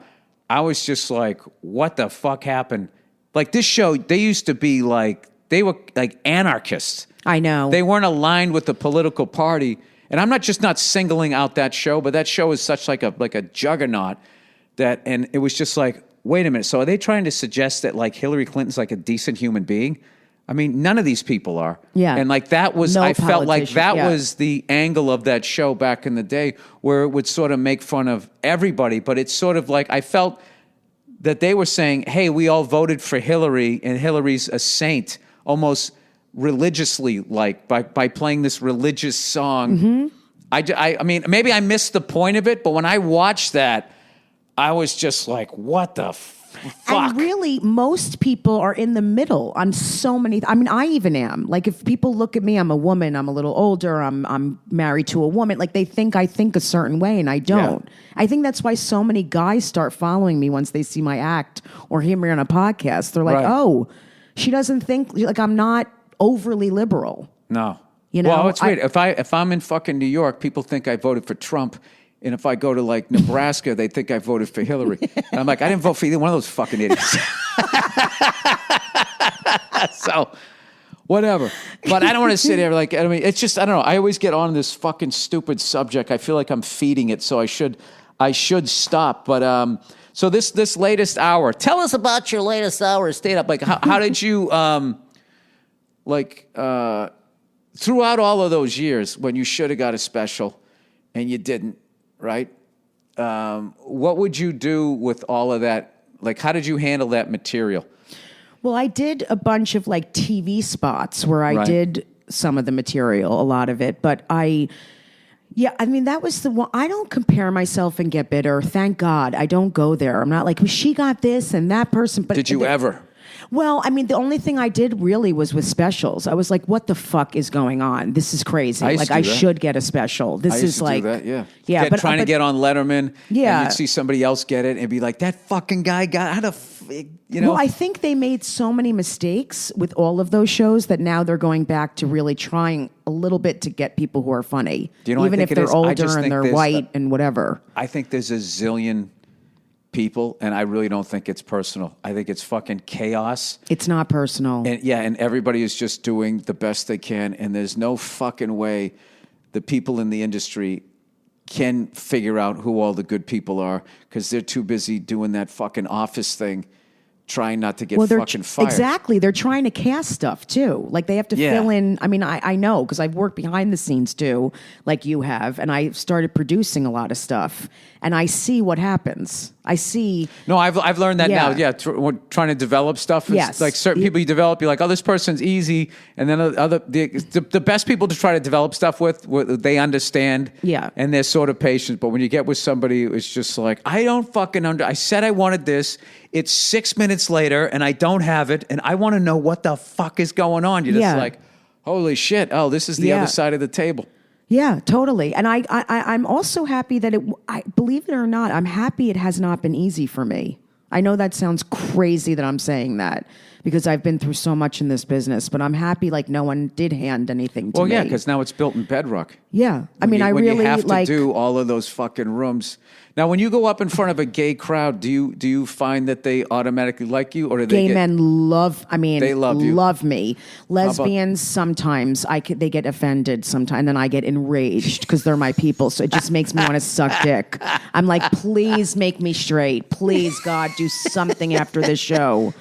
I was just like, what the fuck happened? Like this show, they used to be like, they were like anarchists. I know. They weren't aligned with the political party. And I'm not singling out that show, but that show is such like a juggernaut and it was just like, wait a minute. So are they trying to suggest that like Hillary Clinton's like a decent human being? I mean, none of these people are. Yeah. And like that was, I felt like that was the angle of that show back in the day where it would sort of make fun of everybody. But it's sort of like, I felt that they were saying, hey, we all voted for Hillary and Hillary's a saint, almost religiously, like by playing this religious song. Mm-hmm. I mean, maybe I missed the point of it, but when I watched that, I was just like, what the fuck? And really, most people are in the middle on so many. I mean, I even am. Like, if people look at me, I'm a woman. I'm a little older. I'm married to a woman. Like, they think I think a certain way, and I don't. Yeah. I think that's why so many guys start following me once they see my act or hear me on a podcast. They're like, oh, she doesn't think like I'm not overly liberal. No. You know, well, it's weird. If I'm in fucking New York, people think I voted for Trump. And if I go to like Nebraska, they think I voted for Hillary. And I'm like, I didn't vote for either one of those fucking idiots. So, whatever. But I don't want to sit there like, I mean, it's just, I don't know. I always get on this fucking stupid subject. I feel like I'm feeding it, so I should stop. But so this latest hour, tell us about your latest hour of stand-up. Like, how did you, throughout all of those years when you should have got a special and you didn't, right? What would you do with all of that? Like, how did you handle that material? Well, I did a bunch of like TV spots where I did some of the material, a lot of it. But I mean, that was the one. I don't compare myself and get bitter. Thank God. I don't go there. I'm not like, well, she got this and that person. But did you ever? Well, I mean, the only thing I did really was with specials. I was like, what the fuck is going on? This is crazy. I should get a special. This is like, yeah. Trying to get on Letterman. Yeah. And you'd see somebody else get it and be like, that fucking guy got, you know. Well, I think they made so many mistakes with all of those shows that now they're going back to really trying a little bit to get people who are funny. Do you know even if they're older and they're white and whatever. I think there's a zillion people, and I really don't think it's personal. I think it's fucking chaos. It's not personal. And everybody is just doing the best they can, and there's no fucking way the people in the industry can figure out who all the good people are because they're too busy doing that fucking office thing, trying not to get fucking fired. Exactly. They're trying to cast stuff too. Like they have to fill in. I mean, I know because I've worked behind the scenes too, like you have, and I started producing a lot of stuff, and I see what happens. I see. No, I've learned that now. Yeah, we're trying to develop stuff. Yes. Like certain people you develop, you're like, oh, this person's easy, and then the best people to try to develop stuff with, they understand. Yeah. And they're sort of patient. But when you get with somebody who's just like, I don't fucking I said I wanted this. It's 6 minutes later, and I don't have it, and I want to know what the fuck is going on. You're just like, holy shit! Oh, this is the other side of the table. Yeah, totally. And I'm also happy that I believe it or not, I'm happy it has not been easy for me. I know that sounds crazy that I'm saying that because I've been through so much in this business, but I'm happy like no one did hand anything to me. Well, yeah, because now it's built in bedrock. Yeah. I mean, when really you have like to do all of those fucking rooms. Now, when you go up in front of a gay crowd, do you find that they automatically like you, or do they gay men love? I mean, they love you. Love me. Lesbians sometimes they get offended sometimes, and then I get enraged because they're my people. So it just makes me want to suck dick. I'm like, please make me straight. Please, God, do something after this show.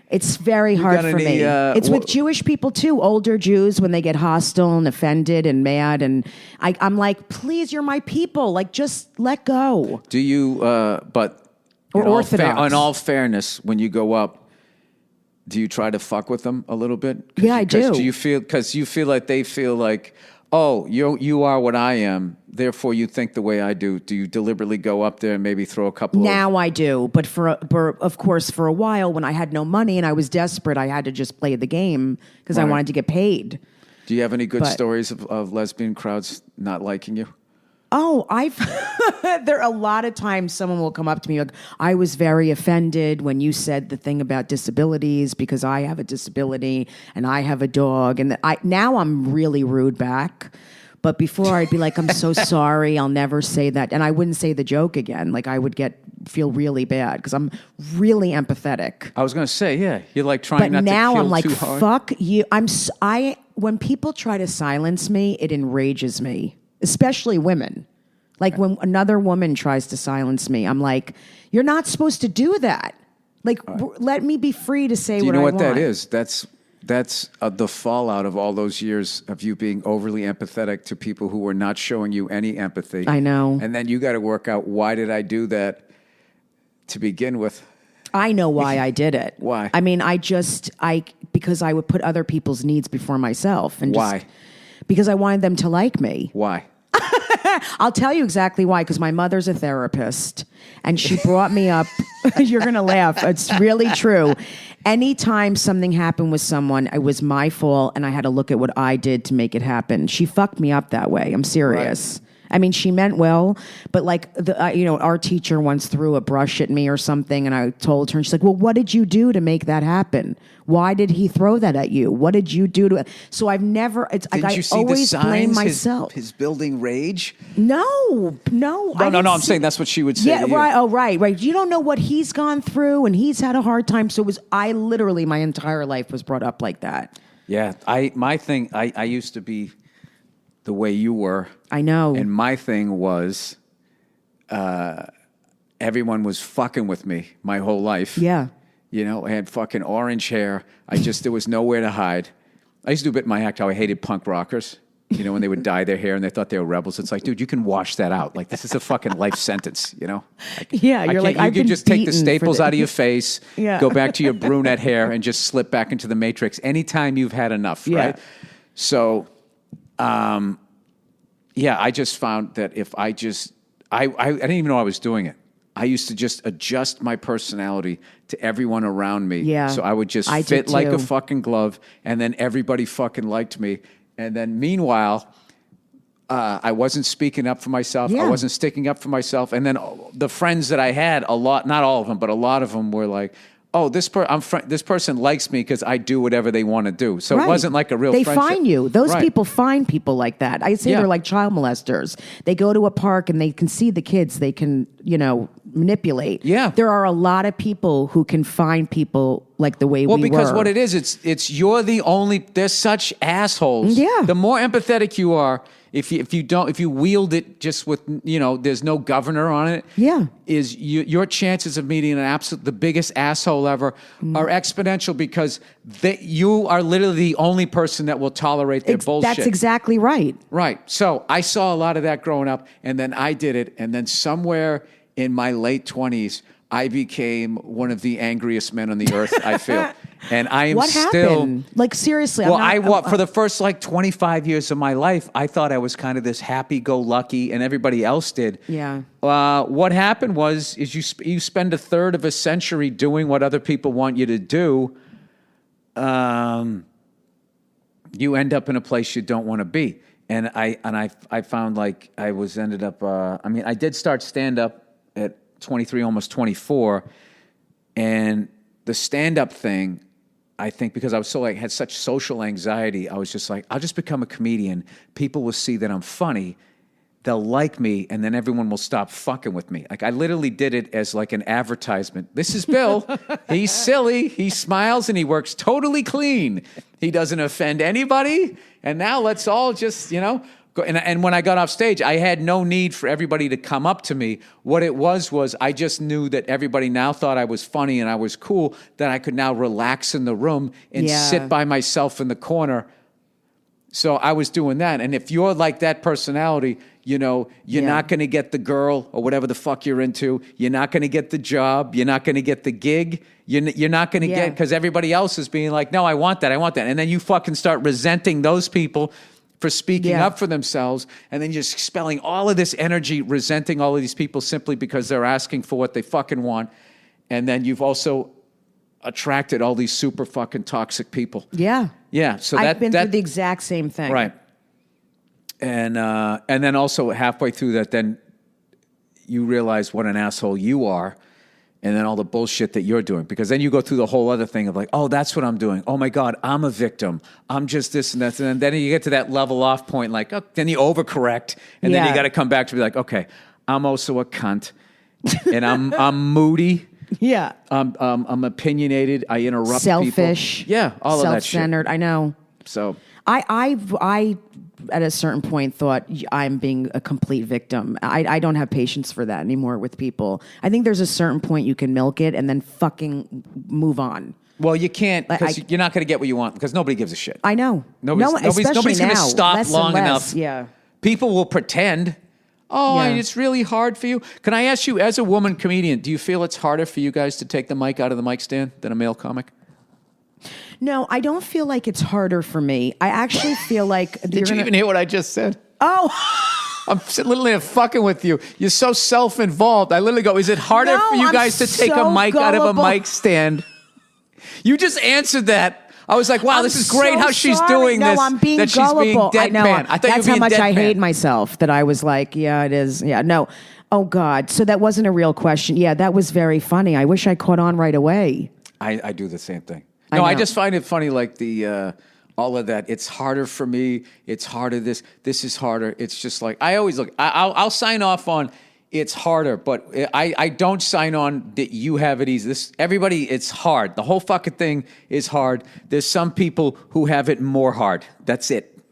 It's very hard for me. It's with Jewish people too. Older Jews, when they get hostile and offended and mad, and I'm like, please, you're my people. Like, just let go. Do you? But or Orthodox. In all fairness, when you go up, do you try to fuck with them a little bit? Yeah, I do. Do you feel because you feel like they feel like, oh, you are what I am, therefore you think the way I do. Do you deliberately go up there and maybe throw a couple Now I do, but of course, for a while when I had no money and I was desperate, I had to just play the game because I wanted to get paid. Do you have any good stories of lesbian crowds not liking you? Oh, there are a lot of times someone will come up to me like, I was very offended when you said the thing about disabilities because I have a disability and I have a dog. And now I'm really rude back. But before I'd be like, I'm so sorry. I'll never say that. And I wouldn't say the joke again. Like I would feel really bad because I'm really empathetic. I was going to say, yeah, you're like trying not to kill too hard. But now I'm like, fuck you. When people try to silence me, it enrages me. Especially women. Like when another woman tries to silence me, I'm like, you're not supposed to do that. Like, let me be free to say what I want. Do you know what that is? That's the fallout of all those years of you being overly empathetic to people who were not showing you any empathy. I know. And then you got to work out, why did I do that to begin with? I know why I did it. Why? I mean, because I would put other people's needs before myself. And why? Because I wanted them to like me. Why? I'll tell you exactly why, because my mother's a therapist, and she brought me up. You're going to laugh. It's really true. Anytime something happened with someone, it was my fault, and I had to look at what I did to make it happen. She fucked me up that way. I'm serious. Right. I mean, she meant well, but like, our teacher once threw a brush at me or something, and I told her, and she's like, well, what did you do to make that happen? Why did he throw that at you? What did you do to it? So I've never, Didn't you see always the signs, blame myself. His building rage? No. I'm saying that's what she would say. Yeah, to you. right. Oh, right. You don't know what he's gone through, and he's had a hard time. So I literally, my entire life was brought up like that. Yeah. I used to be the way you were. I know. And my thing was, everyone was fucking with me my whole life. Yeah. You know, I had fucking orange hair. There was nowhere to hide. I used to do a bit in my act how I hated punk rockers. You know, when they would dye their hair and they thought they were rebels. It's like, dude, you can wash that out. Like, this is a fucking life sentence, you know? Yeah, you're like, you can just take the staples out of your face, yeah. Go back to your brunette hair and just slip back into the Matrix anytime you've had enough, right? So, I just found that if I didn't even know I was doing it. I used to just adjust my personality to everyone around me. Yeah. So I would just fit like a fucking glove, and then everybody fucking liked me. And then meanwhile, I wasn't speaking up for myself. Yeah. I wasn't sticking up for myself. And then the friends that I had, not all of them, but a lot of them were like, oh, this person likes me because I do whatever they want to do. So It wasn't like a real friendship. They find you. Those people find people like that. I say they're like child molesters. They go to a park and they can see the kids. They can, manipulate. Yeah. There are a lot of people who can find people like the way we were. Well, because what it is, it's you're the only. There's such assholes. Yeah. The more empathetic you are, if you wield it just with there's no governor on it. Yeah. Your chances of meeting the biggest asshole ever are exponential because you are literally the only person that will tolerate their bullshit. That's exactly right. Right. So I saw a lot of that growing up, and then I did it, and then somewhere in my late 20s, I became one of the angriest men on the earth, I feel. And I am What still... happened? Like, seriously. Well, for the first 25 years of my life, I thought I was kind of this happy-go-lucky, and everybody else did. Yeah. What happened is you spend a third of a century doing what other people want you to do. You end up in a place you don't want to be. And I found like I ended up... I did start stand-up at 23, almost 24, and the stand-up thing, I think because I was had such social anxiety, I was just like, I'll just become a comedian. People will see that I'm funny, they'll like me, and then everyone will stop fucking with me. Like I literally did it as like an advertisement. This is Bill. He's silly. He smiles and he works totally clean. He doesn't offend anybody. And now let's all just, go. And when I got off stage, I had no need for everybody to come up to me. What it was I just knew that everybody now thought I was funny and I was cool, that I could now relax in the room and sit by myself in the corner. So I was doing that. And if you're like that personality, you're not going to get the girl or whatever the fuck you're into. You're not going to get the job. You're not going to get the gig. You're not going to get, because everybody else is being like, no, I want that. And then you fucking start resenting those people for speaking up for themselves, and then just expelling all of this energy, resenting all of these people simply because they're asking for what they fucking want. And then you've also attracted all these super fucking toxic people. Yeah. Yeah. So I've been through the exact same thing. Right. And then also halfway through that, then you realize what an asshole you are. And then all the bullshit that you're doing. Because then you go through the whole other thing of like, oh, that's what I'm doing. Oh, my God, I'm a victim. I'm just this and that. And then you get to that level off point, like, oh, then you overcorrect. And then you got to come back to be like, okay, I'm also a cunt. And I'm moody. Yeah. I'm opinionated. I interrupt Selfish. people. Yeah, all of that shit. Self-centered. I know. So I at a certain point thought I'm being a complete victim. I don't have patience for that anymore with people. I think there's a certain point you can milk it and then fucking move on. Well, you can't, because you're not going to get what you want, because nobody gives a shit. I know. Nobody's going to stop long enough. Yeah. People will pretend, it's really hard for you. Can I ask you, as a woman comedian, do you feel it's harder for you guys to take the mic out of the mic stand than a male comic? No, I don't feel like it's harder for me. I actually feel like... Did you even hear what I just said? Oh! I'm literally fucking with you. You're so self-involved. I literally go, is it harder for you guys to take a mic out of a mic stand? You just answered that. I was like, wow, this is great how she's doing this. No, I'm being that gullible. She's being deadpan. I know. I thought That's you were being how much I deadpan. hate myself, that I was like, yeah, it is. Yeah, no. Oh, God. So that wasn't a real question. Yeah, that was very funny. I wish I caught on right away. I do the same thing. No, I just find it funny, like all of that. It's harder for me. It's harder. This is harder. It's just like, I always look, I'll sign off on it's harder, but I don't sign on that you have it easy. Everybody, it's hard. The whole fucking thing is hard. There's some people who have it more hard. That's it.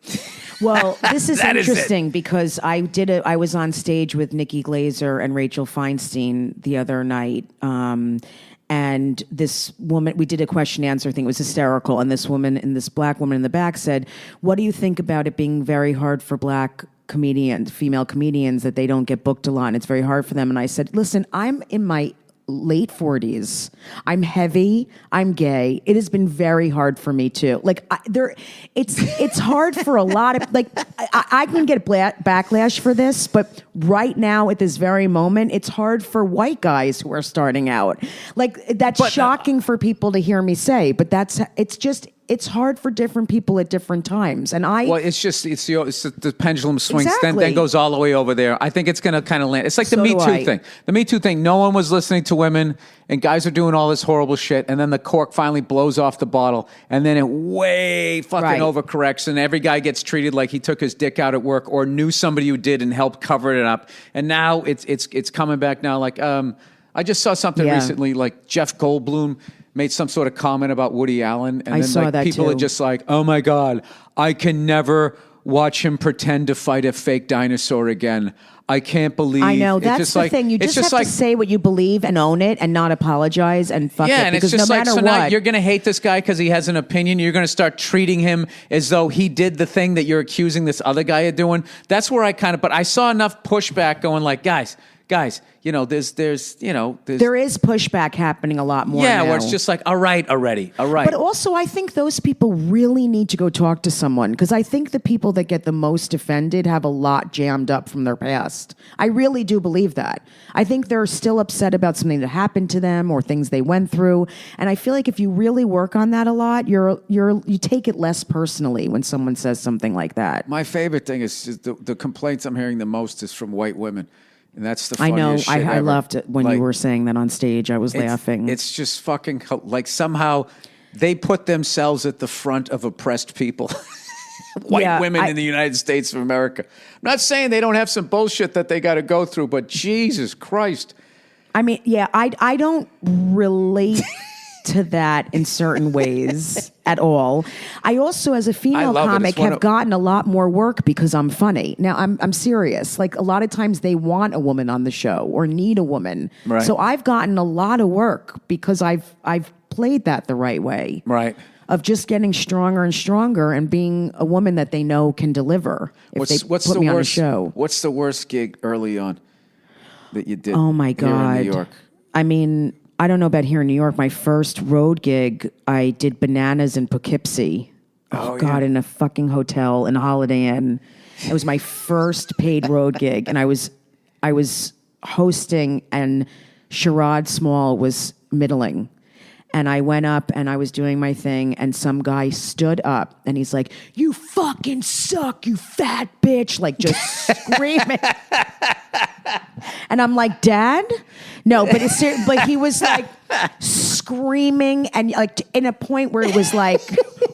Well, this is That interesting because I was on stage with Nikki Glaser and Rachel Feinstein the other night. And this woman, we did a question answer thing. It was hysterical. And this black woman in the back said, what do you think about it being very hard for black comedians, female comedians, that they don't get booked a lot and it's very hard for them? And I said, listen, I'm in my late 40s. I'm heavy. I'm gay. It has been very hard for me too. Like it's hard for a lot of, like, I can get backlash for this, but right now at this very moment, it's hard for white guys who are starting out. Like that's shocking for people to hear me say, but it's just, it's hard for different people at different times. And Well, it's the pendulum swings, Exactly. then goes all the way over there. I think it's going to kind of land. It's like the So Me do Too I. thing. The Me Too thing, no one was listening to women, and guys are doing all this horrible shit, and then the cork finally blows off the bottle, and then it way fucking Right. overcorrects, and every guy gets treated like he took his dick out at work or knew somebody who did and helped cover it up. And now it's coming back now. Like, I just saw something Yeah. recently, like Jeff Goldblum made some sort of comment about Woody Allen, and I then saw like that people too. are just like, oh my God, I can never watch him pretend to fight a fake dinosaur again. I can't believe. I know It's that's just the like, thing. You it's just have like, to say what you believe and own it, and not apologize and fuck yeah, it. and it's Because just no like, matter so now what, you're going to hate this guy because he has an opinion. You're going to start treating him as though he did the thing that you're accusing this other guy of doing. That's where but I saw enough pushback going like, guys, there's there is pushback happening a lot more. yeah, now. where it's just like, all right, already, all right. But also, I think those people really need to go talk to someone, because I think the people that get the most offended have a lot jammed up from their past. I really do believe that. I think they're still upset about something that happened to them or things they went through. And I feel like if you really work on that a lot, you take it less personally when someone says something like that. My favorite thing is just the complaints I'm hearing the most is from white women. And that's the I funniest know. shit I ever. loved it when Like, you were saying that on stage. I was laughing. It's just fucking like somehow they put themselves at the front of oppressed people. White Yeah, women in the United States of America. I'm not saying they don't have some bullshit that they got to go through, but Jesus Christ. I mean, yeah, I don't relate to that in certain ways at all. I also, as a female love it. comic, It's one have of- gotten a lot more work because I'm funny. Now, I'm serious. Like, a lot of times they want a woman on the show or need a woman. Right. So I've gotten a lot of work because I've played that the right way. Right. Of just getting stronger and stronger and being a woman that they know can deliver if they put me on a show. What's the worst gig early on that you did? Oh my here God. in New York? I mean, I don't know about here in New York. My first road gig, I did Bananas in Poughkeepsie. Oh God, yeah. in a fucking hotel in a Holiday Inn. It was my first paid road gig, and I was hosting, and Sherrod Small was middling. And I went up and I was doing my thing, and some guy stood up and he's like, "You fucking suck, you fat bitch," like just screaming. And I'm like, "Dad?" No, but but he was like screaming, and like in a point where it was like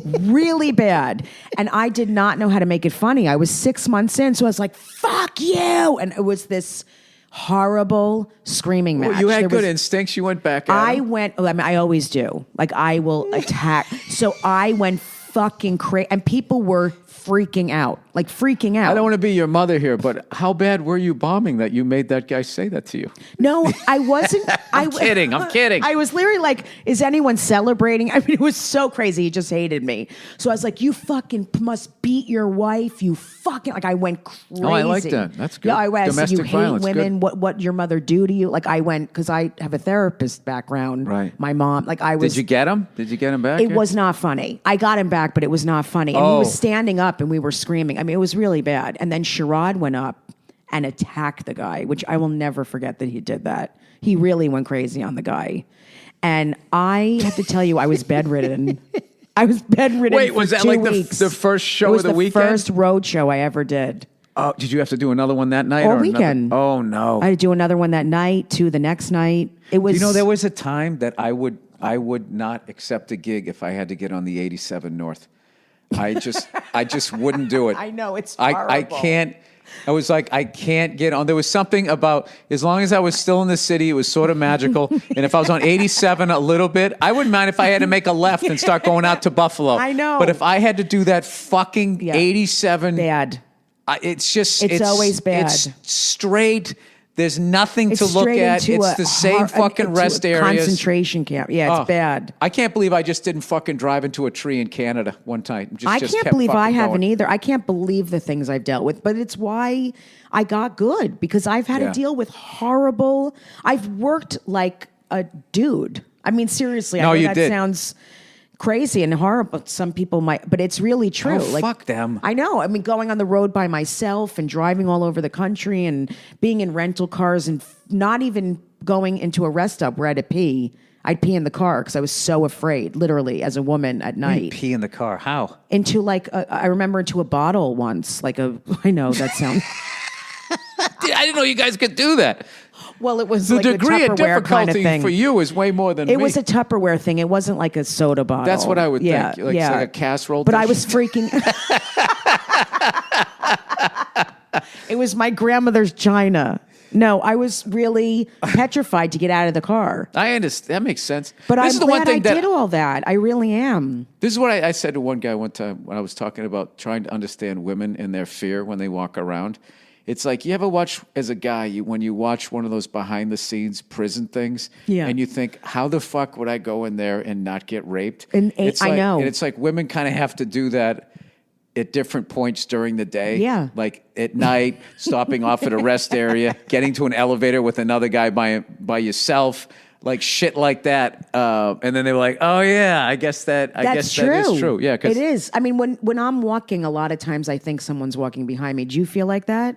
really bad. And I did not know how to make it funny. I was 6 months in, so I was like, "Fuck you." And it was this horrible screaming match. Well, you had There good was- instincts. You went back at him. I always do. Like, I will attack. So I went fucking crazy, and people were freaking out. I don't want to be your mother here, but how bad were you bombing that you made that guy say that to you? No, I wasn't. I'm kidding. I was literally like, is anyone celebrating? I mean, it was so crazy. He just hated me. So I was like, you fucking must beat your wife. You fucking, like, I went crazy. Oh, I like that. That's good. Yeah, I went, Domestic you hate violence, women. good. What your mother do to you? Like, I went, because I have a therapist background. Right. My mom, like, I was. Did you get him? Did you get him back? It was not funny. I got him back, but it was not funny. And he was standing up and we were screaming. I mean, it was really bad. And then Sherrod went up and attacked the guy, which I will never forget that he did that. He really went crazy on the guy. And I have to tell you, I was bedridden. I was bedridden. Wait, was for that 2 like weeks. the first show It was of the weekend? first road show I ever did. Oh, did you have to do another one that night? All or weekend. Another? Oh, no. I had to do another one that night, two the next night. It was. You know, there was a time that I would not accept a gig if I had to get on the 87 North. I just wouldn't do it. I know, it's I horrible. can't. I was like, I can't get on. There was something about, as long as I was still in the city, it was sort of magical. And if I was on 87 a little bit, I wouldn't mind if I had to make a left and start going out to Buffalo. I know. But if I had to do that fucking Yeah. 87, bad. it's always bad. It's straight. There's nothing It's to look straight at. into It's the same fucking into rest a areas. concentration camp. Yeah, it's bad. I can't believe I just didn't fucking drive into a tree in Canada one time. I Just can't kept believe I fucking haven't going. either. I can't believe the things I've dealt with, but it's why I got good, because I've had Yeah. to deal with horrible. I've worked like a dude. I mean, seriously, No, I know you that did. sounds crazy and horrible. Some people might, but it's really true. Oh, fuck them. I know. I mean, going on the road by myself and driving all over the country and being in rental cars and not even going into a rest stop where I had to pee. I'd pee in the car because I was so afraid, literally, as a woman at night. Pee in the car? How? Into I remember into a bottle once. I know that sounds. I didn't know you guys could do that. Well, it was The like degree a of Tupperware kind of difficulty thing. for you is way more than me. It was a Tupperware thing. It wasn't like a soda bottle. That's what I would think. Like a casserole But dish. I was freaking. It was my grandmother's china. No, I was really petrified to get out of the car. I understand. That makes sense. But this I'm is the one glad thing I that did all that. I really am. This is what I said to one guy one time when I was talking about trying to understand women and their fear when they walk around. It's like, you ever watch, as a guy, when you watch one of those behind-the-scenes prison things, Yeah. and you think, how the fuck would I go in there and not get raped? And it's I like, know. And it's like women kind of have to do that at different points during the day. Yeah. Like at night, stopping off at a rest area, getting to an elevator with another guy by yourself, like shit like that. And then they were like, oh yeah, I guess that is true. Yeah, it is. I mean, when I'm walking, a lot of times I think someone's walking behind me. Do you feel like that?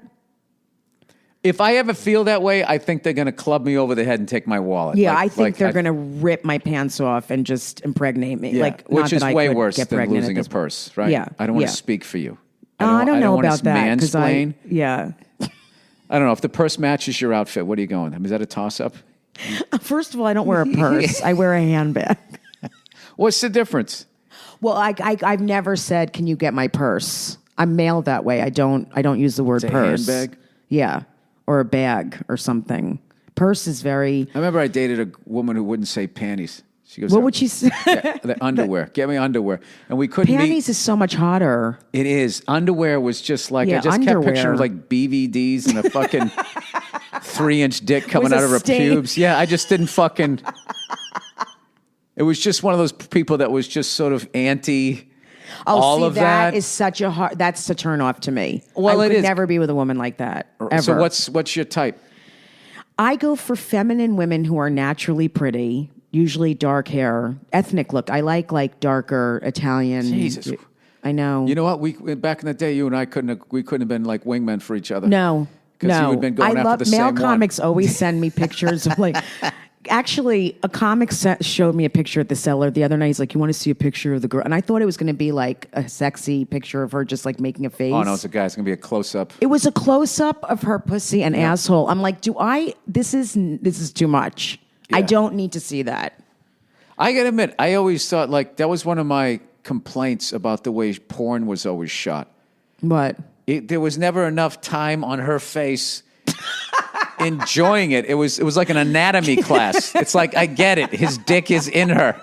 If I ever feel that way, I think they're going to club me over the head and take my wallet. Yeah, I think they're going to rip my pants off and just impregnate me. Yeah, like, which is way worse than than losing a purse, right? Yeah, I don't want yeah. to speak for you. I don't know want about to that. Mansplain. Yeah. I don't know. If the purse matches your outfit, what are you going? I mean, is that a toss-up? First of all, I don't wear a purse. I wear a handbag. What's the difference? Well, I've never said, "Can you get my purse?" I'm male that way. I don't use the word It's a purse. handbag? Yeah, or a bag or something. Purse is very. I remember I dated a woman who wouldn't say panties. She goes, What would she say? The underwear. Get me underwear. And we couldn't Panties is so much hotter. It is. Underwear was just like, Yeah, I just underwear. kept picturing like BVDs and a fucking 3-inch dick coming Was a out of her stain. pubes. Yeah, I just didn't fucking. It was just one of those people that was just sort of anti all of that. Is such a hard. That's a turn off to me. Well, I it could is. never be with a woman like that. Ever. So what's your type? I go for feminine women who are naturally pretty, usually dark hair, ethnic look. I like darker Italian. Jesus. I know. You know what? We back in the day, you and I couldn't have been like wingmen for each other. No. Because you had been going I after love the male same one. comics. Always send me pictures of like. Actually, a comic showed me a picture at the cellar the other night. He's like, "You want to see a picture of the girl?" And I thought it was going to be like a sexy picture of her just like making a face. Oh no, it's a guy. It's gonna be a close up. It was a close up of her pussy and asshole. I'm like, this is too much. I Yeah. don't need to see that. I gotta admit, I always thought like that was one of my complaints about the way porn was always shot. What? There was never enough time on her face enjoying it. It was like an anatomy class. It's like, I get it. His dick is in her.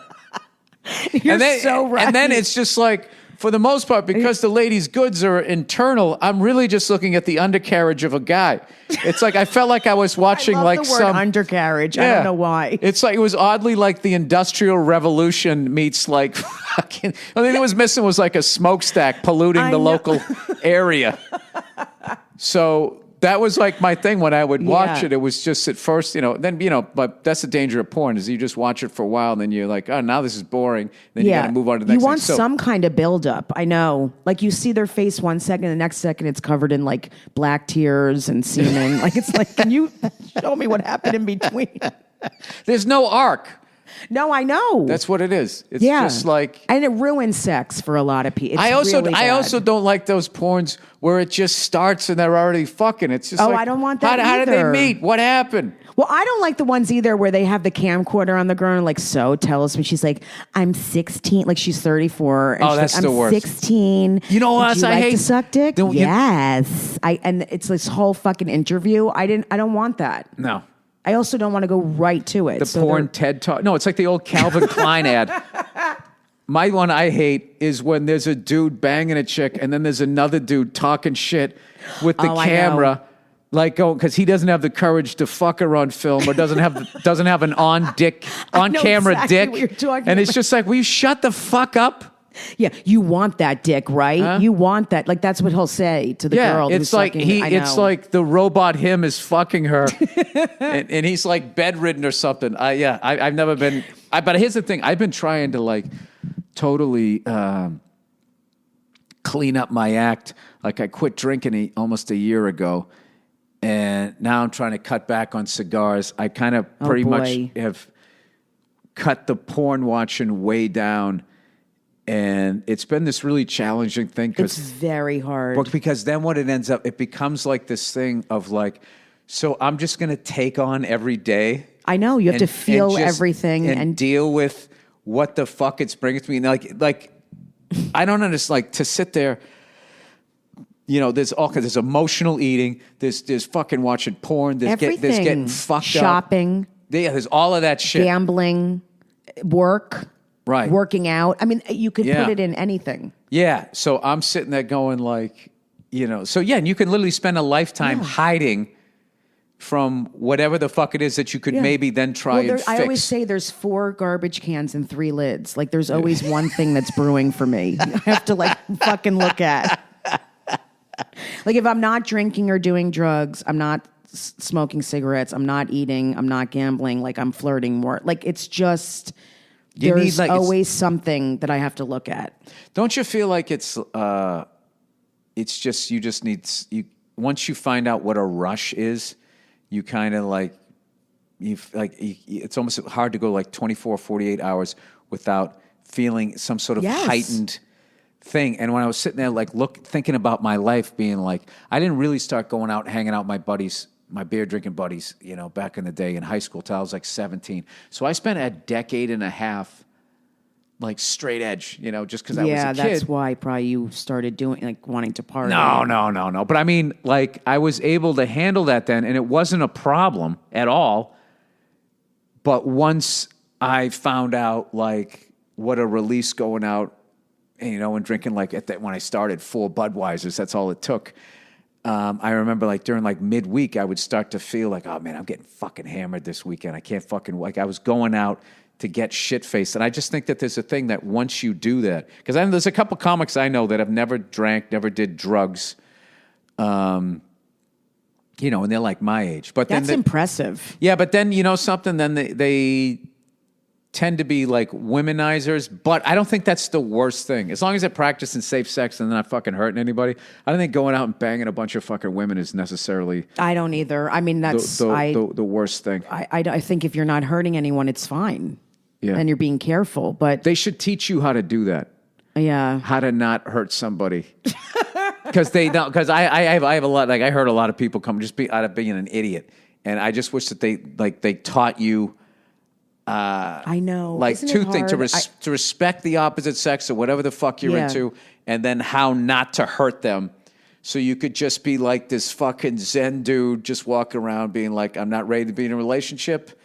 You're so right. And then it's just like, for the most part, because the lady's goods are internal, I'm really just looking at the undercarriage of a guy. It's like I felt like I was watching I love like the word some undercarriage. I don't know why. It's like it was oddly like the Industrial Revolution meets like fucking. The thing that was missing was like a smokestack polluting I the know. local area. So that was like my thing when I would watch Yeah. it. It was just at first, then, but that's the danger of porn is you just watch it for a while and then you're like, oh, now this is boring. Then you got to move on to the next You want thing. So, some kind of buildup. I know. Like you see their face one second, the next second it's covered in like black tears and semen. Like it's like, can you show me what happened in between? there's no arc. No, I know. That's what it is. It's yeah. just like. And it ruins sex for a lot of people. I really also don't like those porns where it just starts and they're already fucking. It's just like, I don't want that How did they either. meet? What happened? Well, I don't like the ones either where they have the camcorder on the girl and like, so tell us when she's like, I'm 16, like she's 34. And Oh, she's that's like, the I'm worst. 16. You know what Would else you I like hate? to suck dick? Don't you- Yes. And it's this whole fucking interview. I don't want that. No. I also don't want to go right to it. The porn TED Talk. No, it's like the old Calvin Klein ad. My one I hate is when there's a dude banging a chick and then there's another dude talking shit with the Oh, I camera. Like, because he doesn't have the courage to fuck her on film or doesn't have an on know camera exactly dick. what you're talking and it's about. just like, will you shut the fuck up? Yeah, you want that dick, right? Huh? You want that. Like that's what he'll say to the girl. It's who's like sucking. I it's know. like the robot him is fucking her, and he's like bedridden or something. I've never been. But here's the thing: I've been trying to like totally clean up my act. Like I quit drinking almost a year ago, and now I'm trying to cut back on cigars. I kind of pretty much boy. have cut the porn watching way down. And it's been this really challenging thing. It's very hard. Because then what it ends up, it becomes like this thing of like, so I'm just going to take on every day. I know. You have to feel everything. And deal with what the fuck it's bringing to me. Like I don't understand, like to sit there, you know, there's emotional eating, there's fucking watching porn, there's getting fucked shopping. Yeah, there's all of that shit. Gambling, work. Right. Working out. I mean, you could put it in anything. Yeah. So I'm sitting there going like, you know, so yeah, and you can literally spend a lifetime hiding from whatever the fuck it is that you could maybe then try and fix. I always say there's 4 garbage cans and 3 lids. Like there's always one thing that's brewing for me. I have to like fucking look at. Like if I'm not drinking or doing drugs, I'm not smoking cigarettes, I'm not eating, I'm not gambling, like I'm flirting more. Like it's just... There's always something that I have to look at. Don't you feel like it's just, you just need, once you find out what a rush is, you kind of like, it's almost hard to go like 24, 48 hours without feeling some sort of heightened thing. And when I was sitting there, like, thinking about my life being like, I didn't really start going out and hanging out with my buddies, my beer drinking buddies, you know, back in the day in high school till I was like 17. So I spent a decade and a half like straight edge, you know, just because I was a kid. Yeah, that's why probably you started doing, like, wanting to party. No. But I mean, like, I was able to handle that then, and it wasn't a problem at all. But once I found out, like, what a release going out, and, you know, and drinking, like, when I started 4 Budweisers, that's all it took. I remember, like, during, like, midweek, I would start to feel like, oh, man, I'm getting fucking hammered this weekend. I can't fucking, like, I was going out to get shit-faced. And I just think that there's a thing that once you do that, because there's a couple comics I know that have never drank, never did drugs, you know, and they're like my age. But that's impressive. Yeah, but then, you know something, then they tend to be like womenizers, but I don't think that's the worst thing. As long as they're practicing safe sex and they're not fucking hurting anybody, I don't think going out and banging a bunch of fucking women is necessarily... I don't either. I mean, that's... the worst thing. I think if you're not hurting anyone, it's fine. Yeah. And you're being careful, but... They should teach you how to do that. Yeah. How to not hurt somebody. Because they don't... Because I have a lot... Like, I heard a lot of people come just out of being an idiot. And I just wish that they taught you... I know. Like, Isn't two it things, hard? to respect the opposite sex or whatever the fuck you're into, and then how not to hurt them. So you could just be like this fucking Zen dude just walking around being like, I'm not ready to be in a relationship,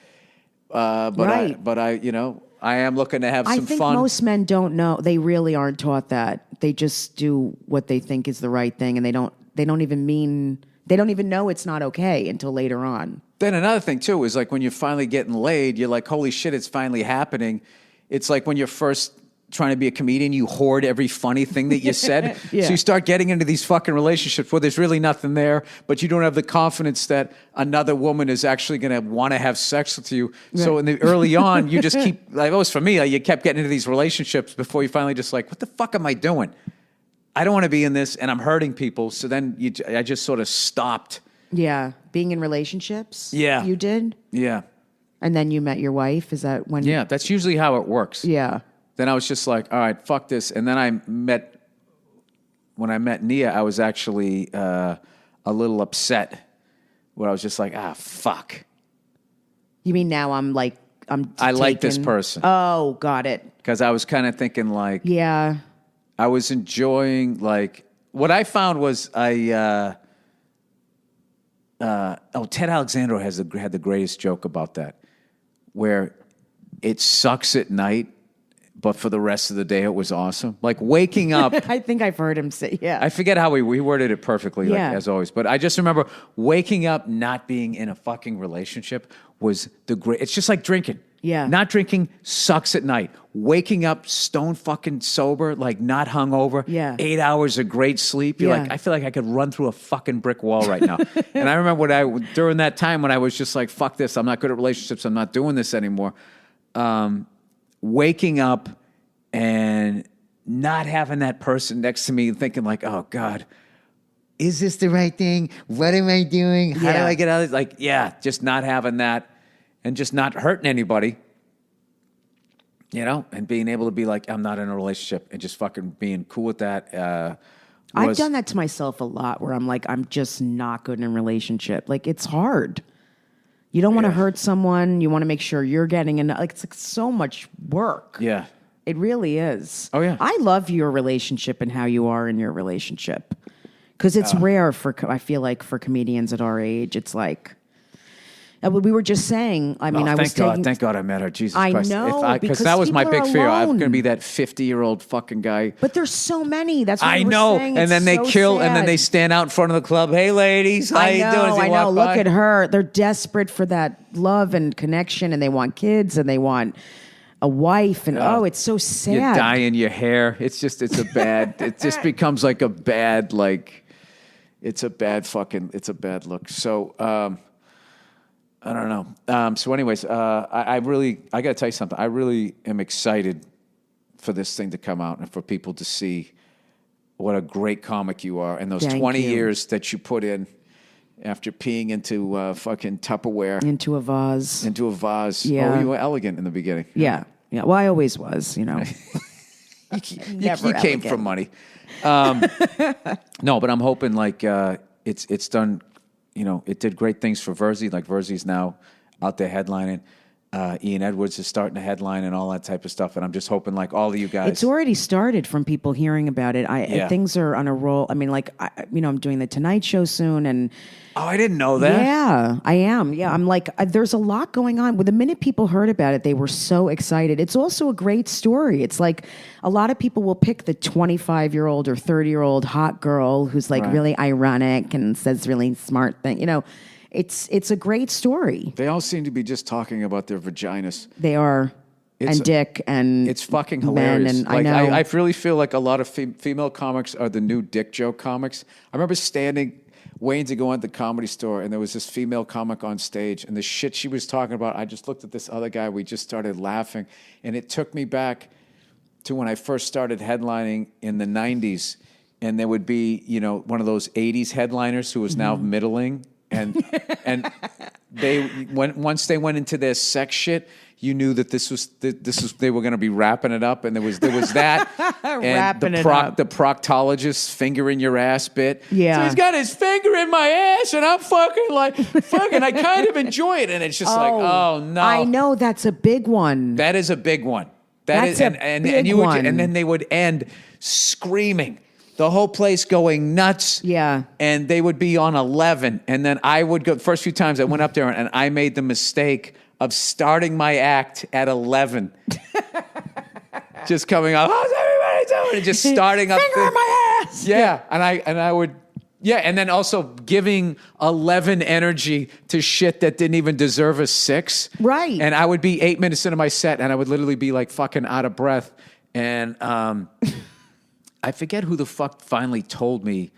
but I, you know, I am looking to have some fun. I think most men don't know. They really aren't taught that. They just do what they think is the right thing, and they don't even know it's not okay until later on. Then another thing, too, is like when you're finally getting laid, you're like, holy shit, it's finally happening. It's like when you're first trying to be a comedian, you hoard every funny thing that you said. Yeah. So you start getting into these fucking relationships where there's really nothing there, but you don't have the confidence that another woman is actually going to want to have sex with you. Right. So early on, you just keep, like it was for me, like, you kept getting into these relationships before you finally just like, what the fuck am I doing? I don't want to be in this, and I'm hurting people. So then I just sort of stopped. Yeah. Being in relationships? Yeah. You did? Yeah. And then you met your wife? Is that when? Yeah, that's usually how it works. Yeah. Then I was just like, all right, fuck this. And then when I met Nia, I was actually a little upset where I was just like, fuck. You mean now I like this person. Oh, got it. Because I was kind of thinking like. Yeah. I was enjoying, like, what I found was Ted Alexandro had the greatest joke about that, where it sucks at night, but for the rest of the day it was awesome. Like waking up. I think I've heard him say, yeah. I forget how we worded it perfectly, like, as always. But I just remember waking up not being in a fucking relationship was it's just like drinking. Yeah. Not drinking sucks at night. Waking up stone fucking sober, like not hungover. Yeah. 8 hours of great sleep. You're like, I feel like I could run through a fucking brick wall right now. And I remember during that time when I was just like, fuck this, I'm not good at relationships, I'm not doing this anymore. Waking up and not having that person next to me thinking like, oh God, is this the right thing? What am I doing? How do I get out of this? Like, just not having that. And just not hurting anybody. and being able to be like, I'm not in a relationship, and just fucking being cool with that. I've done that to myself a lot where I'm like, I'm just not good in a relationship. Like, it's hard. You don't want to hurt someone. You want to make sure you're getting enough. Like, it's like so much work. Yeah. It really is. Oh, yeah. I love your relationship and how you are in your relationship. Because it's rare I feel like for comedians at our age, it's like, we were just saying, I mean, thank God I met her. Jesus Christ. know, Because because that was my people big are fear. I'm alone. going to be that 50-year-old fucking guy. But there's so many. That's what I we were know. saying. And then they so kill, sad. and then they stand out in front of the club. Hey, ladies, how you doing? As they I know. walk Look by. at her. They're desperate for that love and connection, and they want kids, and they want a wife, and it's so sad. You're dyeing your hair. It just becomes like a bad, it's a bad look. So, I don't know. So anyways, I got to tell you something. I really am excited for this thing to come out and for people to see what a great comic you are and those Thank 20 you. years that you put in after peeing into fucking Tupperware. Into a vase. Yeah. Oh, you were elegant in the beginning. Yeah. Yeah. Well, I always was, You Never came elegant. from money. No, but I'm hoping it's done. It did great things for Verzi. Like Verzi's now out there headlining. Ian Edwards is starting to headline and all that type of stuff. And I'm just hoping all of you guys. It's already started from people hearing about it. Things are on a roll. I mean, I'm doing the Tonight Show soon, and Oh, I didn't know that. yeah, I am. Yeah, I'm like, there's a lot going on. Well, the minute people heard about it, they were so excited. It's also a great story. It's like a lot of people will pick the 25-year-old or 30-year-old hot girl who's like really ironic and says really smart thing. It's a great story. They all seem to be just talking about their vaginas. They are. And dick and it's fucking men hilarious. and I know. I really feel like a lot of female comics are the new dick joke comics. I remember waiting to go into the Comedy Store, and there was this female comic on stage, and the shit she was talking about, I just looked at this other guy, we just started laughing, and it took me back to when I first started headlining in the 90s, and there would be, one of those 80s headliners who was now middling, and once they went into their sex shit, you knew that this was they were going to be wrapping it up, and there was that and Wrapping it up. the proctologist finger in your ass bit. Yeah. So he's got his finger in my ass, and I'm fucking I kind of enjoy it, and it's just oh no, I know that's a big one. that is a big one. That's a big you would, one. and then they would end screaming. The whole place going nuts. Yeah. And they would be on 11. And then I would go, the first few times I went up there and I made the mistake of starting my act at 11. Just coming up, how's everybody doing? And just starting up. Finger in my ass. Yeah. And I would, and then also giving 11 energy to shit that didn't even deserve a 6. Right. And I would be 8 minutes into my set and I would literally be fucking out of breath. And, I forget who the fuck finally told me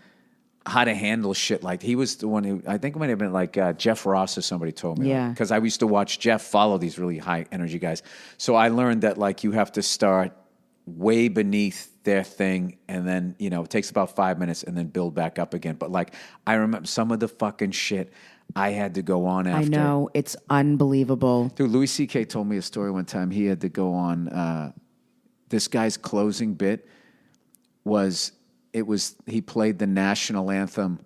how to handle shit. He was the one who, I think it might have been Jeff Ross or somebody told me. Yeah. Because I used to watch Jeff follow these really high energy guys. So I learned that you have to start way beneath their thing and then, it takes about 5 minutes and then build back up again. But I remember some of the fucking shit I had to go on after. I know. It's unbelievable. Dude, Louis C.K. told me a story one time. He had to go on this guy's closing bit. He played the national anthem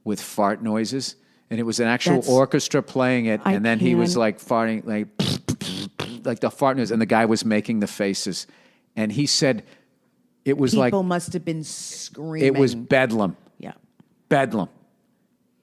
with fart noises, and it was an actual orchestra playing it, and then he was farting like the fart noise, and the guy was making the faces, and he said it was People must have been screaming. it was bedlam, Yeah. bedlam,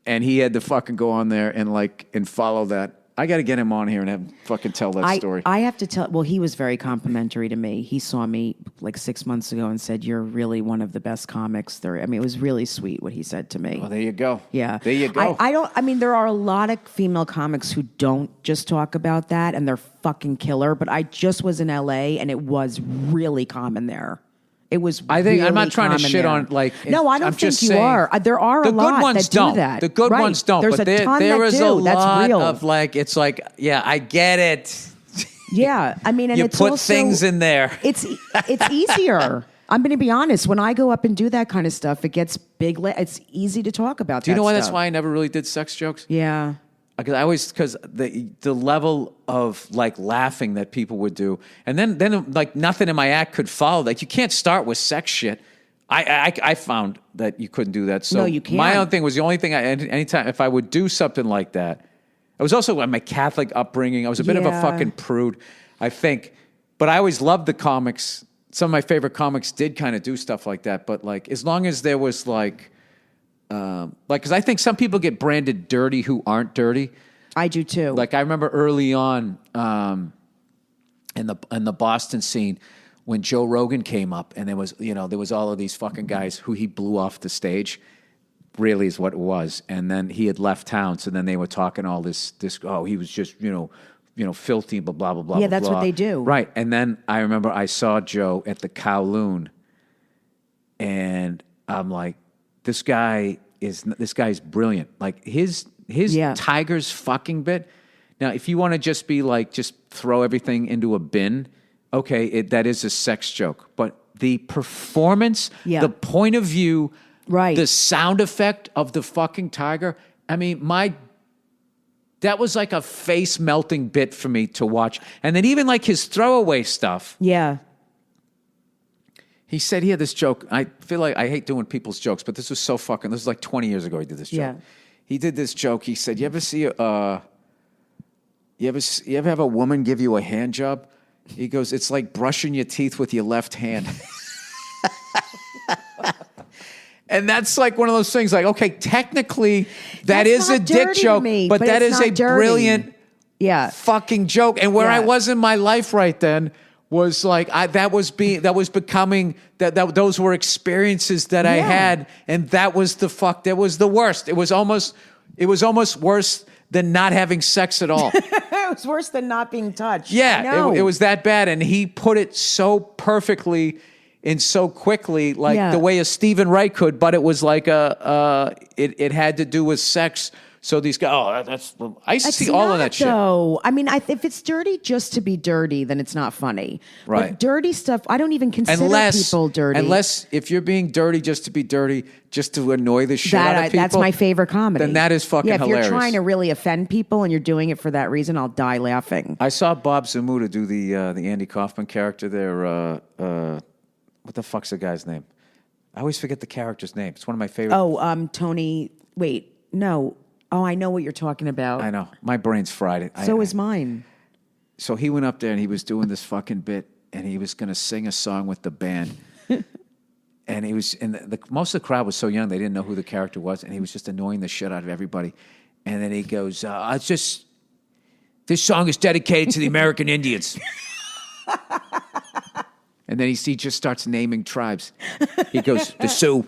and he had to fucking go on there and follow that. I got to get him on here and have him fucking tell that story. I have to tell. Well, he was very complimentary to me. He saw me 6 months ago and said, "You're really one of the best comics there." I mean, it was really sweet what he said to me. Well, there you go. Yeah, there you go. I don't. I mean, there are a lot of female comics who don't just talk about that, and they're fucking killer. But I just was in LA, and it was really common there. It was. I think I'm really not trying to common shit there. on No, I don't I'm think just you saying, are. There are a lot good ones that do don't. that. The good Right. ones don't. There's but a ton there that is do. a lot That's real. of it's yeah, I get it. Yeah, I mean, and You it's put also, things in there. It's easier. I'm going to be honest. When I go up and do that kind of stuff, it gets big. It's easy to talk about. Do you know why that's why I never really did sex jokes? Yeah. because the level of like laughing that people would do, and then like nothing in my act could follow. Like you can't start with sex shit. I found that you couldn't do that. So No, you can't. My own thing was the only thing. Anytime if I would do something like that, it was also my Catholic upbringing. I was a bit of a fucking prude, I think. But I always loved the comics. Some of my favorite comics did kind of do stuff like that. But like as long as there was like because I think some people get branded dirty who aren't dirty. I do too. Like I remember early on in the Boston scene when Joe Rogan came up, and there was all of these fucking guys who he blew off the stage. Really is what it was, and then he had left town. So then they were talking all this. Oh, he was just filthy, blah blah blah blah. Yeah, that's blah. what they do, right? And then I remember I saw Joe at the Kowloon, and I'm like, this guy's brilliant. Like his Tiger's fucking bit. Now, if you want to just be like, just throw everything into a bin, okay, that is a sex joke. But the performance, the point of view, right, the sound effect of the fucking tiger. I mean, that was like a face melting bit for me to watch. And then even like his throwaway stuff. Yeah. He said he had this joke. I feel like I hate doing people's jokes, but this was like 20 years ago he did this joke. Yeah. He did this joke. He said, you ever have a woman give you a hand job? He goes, it's like brushing your teeth with your left hand. And that's like one of those things like, okay, technically that is a dick joke, but that is a brilliant fucking joke. And where I was in my life right then was like, those were experiences that I had. And that was the worst. It was almost worse than not having sex at all. It was worse than not being touched. Yeah, it was that bad. And he put it so perfectly and so quickly, like the way a Stephen Wright could, but it was like it had to do with sex. So these guys, I see all of that shit. I mean, if it's dirty just to be dirty, then it's not funny. Right. But dirty stuff, I don't even consider people dirty. Unless if you're being dirty just to be dirty, just to annoy the shit out of people. That's my favorite comedy. Then that is fucking hilarious. If you're trying to really offend people and you're doing it for that reason, I'll die laughing. I saw Bob Zamuda do the Andy Kaufman character there. What the fuck's the guy's name? I always forget the character's name. It's one of my favorite. Tony. Wait, no. Oh, I know what you're talking about. I know. My brain's fried. So is mine. So he went up there and he was doing this fucking bit, and he was going to sing a song with the band. And he was, and most of the crowd was so young they didn't know who the character was, and he was just annoying the shit out of everybody. And then he goes, this song is dedicated to the American Indians. And then he just starts naming tribes. He goes, the Sioux,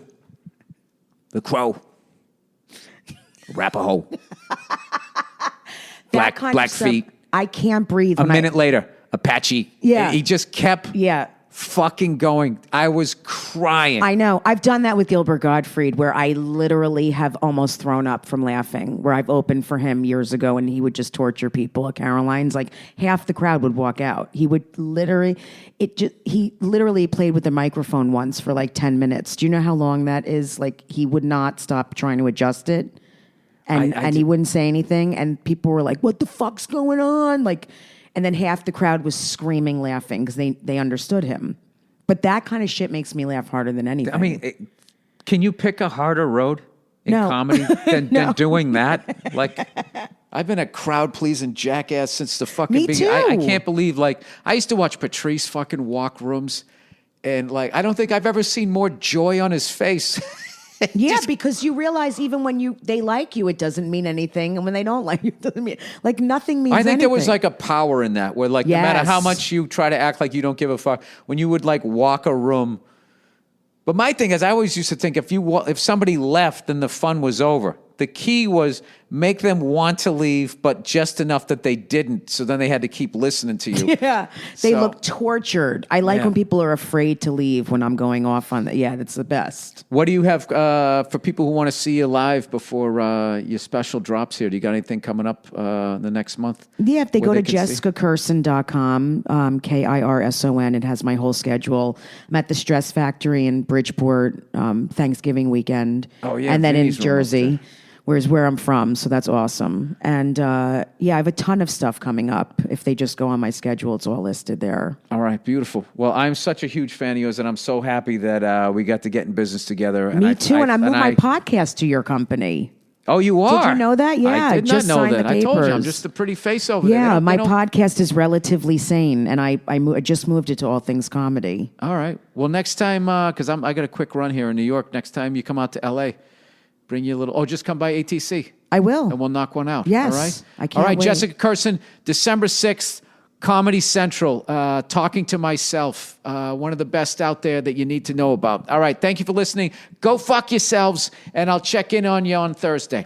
the Crow, Arapaho, Blackfeet. I can't breathe. A minute later, Apache. Yeah. He just kept fucking going. I was crying. I know. I've done that with Gilbert Gottfried, where I literally have almost thrown up from laughing, where I've opened for him years ago and he would just torture people at Caroline's. Like half the crowd would walk out. He literally played with the microphone once for like 10 minutes. Do you know how long that is? Like he would not stop trying to adjust it. And he wouldn't say anything. And people were like, what the fuck's going on? Like, and then half the crowd was screaming, laughing because they understood him. But that kind of shit makes me laugh harder than anything. I mean, can you pick a harder road in comedy than doing that? Like, I've been a crowd-pleasing jackass since the fucking beginning. I can't believe, like, I used to watch Patrice fucking walk rooms, and, like, I don't think I've ever seen more joy on his face. Yeah, because you realize even when they like you, it doesn't mean anything, and when they don't like you, it doesn't mean like nothing means. I think anything. there was like a power in that, where like no matter how much you try to act like you don't give a fuck, when you would like walk a room. But my thing is, I always used to think if somebody left, then the fun was over. The key was make them want to leave, but just enough that they didn't. So then they had to keep listening to you. Yeah, they look tortured. I like when people are afraid to leave when I'm going off on that. Yeah, that's the best. What do you have for people who want to see you live before your special drops here? Do you got anything coming up the next month? Yeah, if they go to jessicakirson.com, Kirson, it has my whole schedule. I'm at the Stress Factory in Bridgeport Thanksgiving weekend. Oh, yeah. And then in Jersey. whereas where I'm from. So that's awesome. And I have a ton of stuff coming up. If they just go on my schedule, it's all listed there. All right, beautiful. Well, I'm such a huge fan of yours, and I'm so happy that we got to get in business together. Me too, and I moved my podcast to your company. Oh, you are? Did you know that? Yeah, I did not know that. I told you, I'm just a pretty face over there. Yeah, my podcast is Relatively Sane, and I just moved it to All Things Comedy. All right. Well, next time, because I got a quick run here in New York. Next time you come out to L.A., bring you a little. Oh, just come by ATC. I will, and we'll knock one out. Yes, all right. I can't. All right, wait. Jessica Kirson, December 6th. Comedy Central, Talking to Myself, one of the best out there that you need to know about. All right, thank you for listening. Go fuck yourselves, and I'll check in on you on Thursday.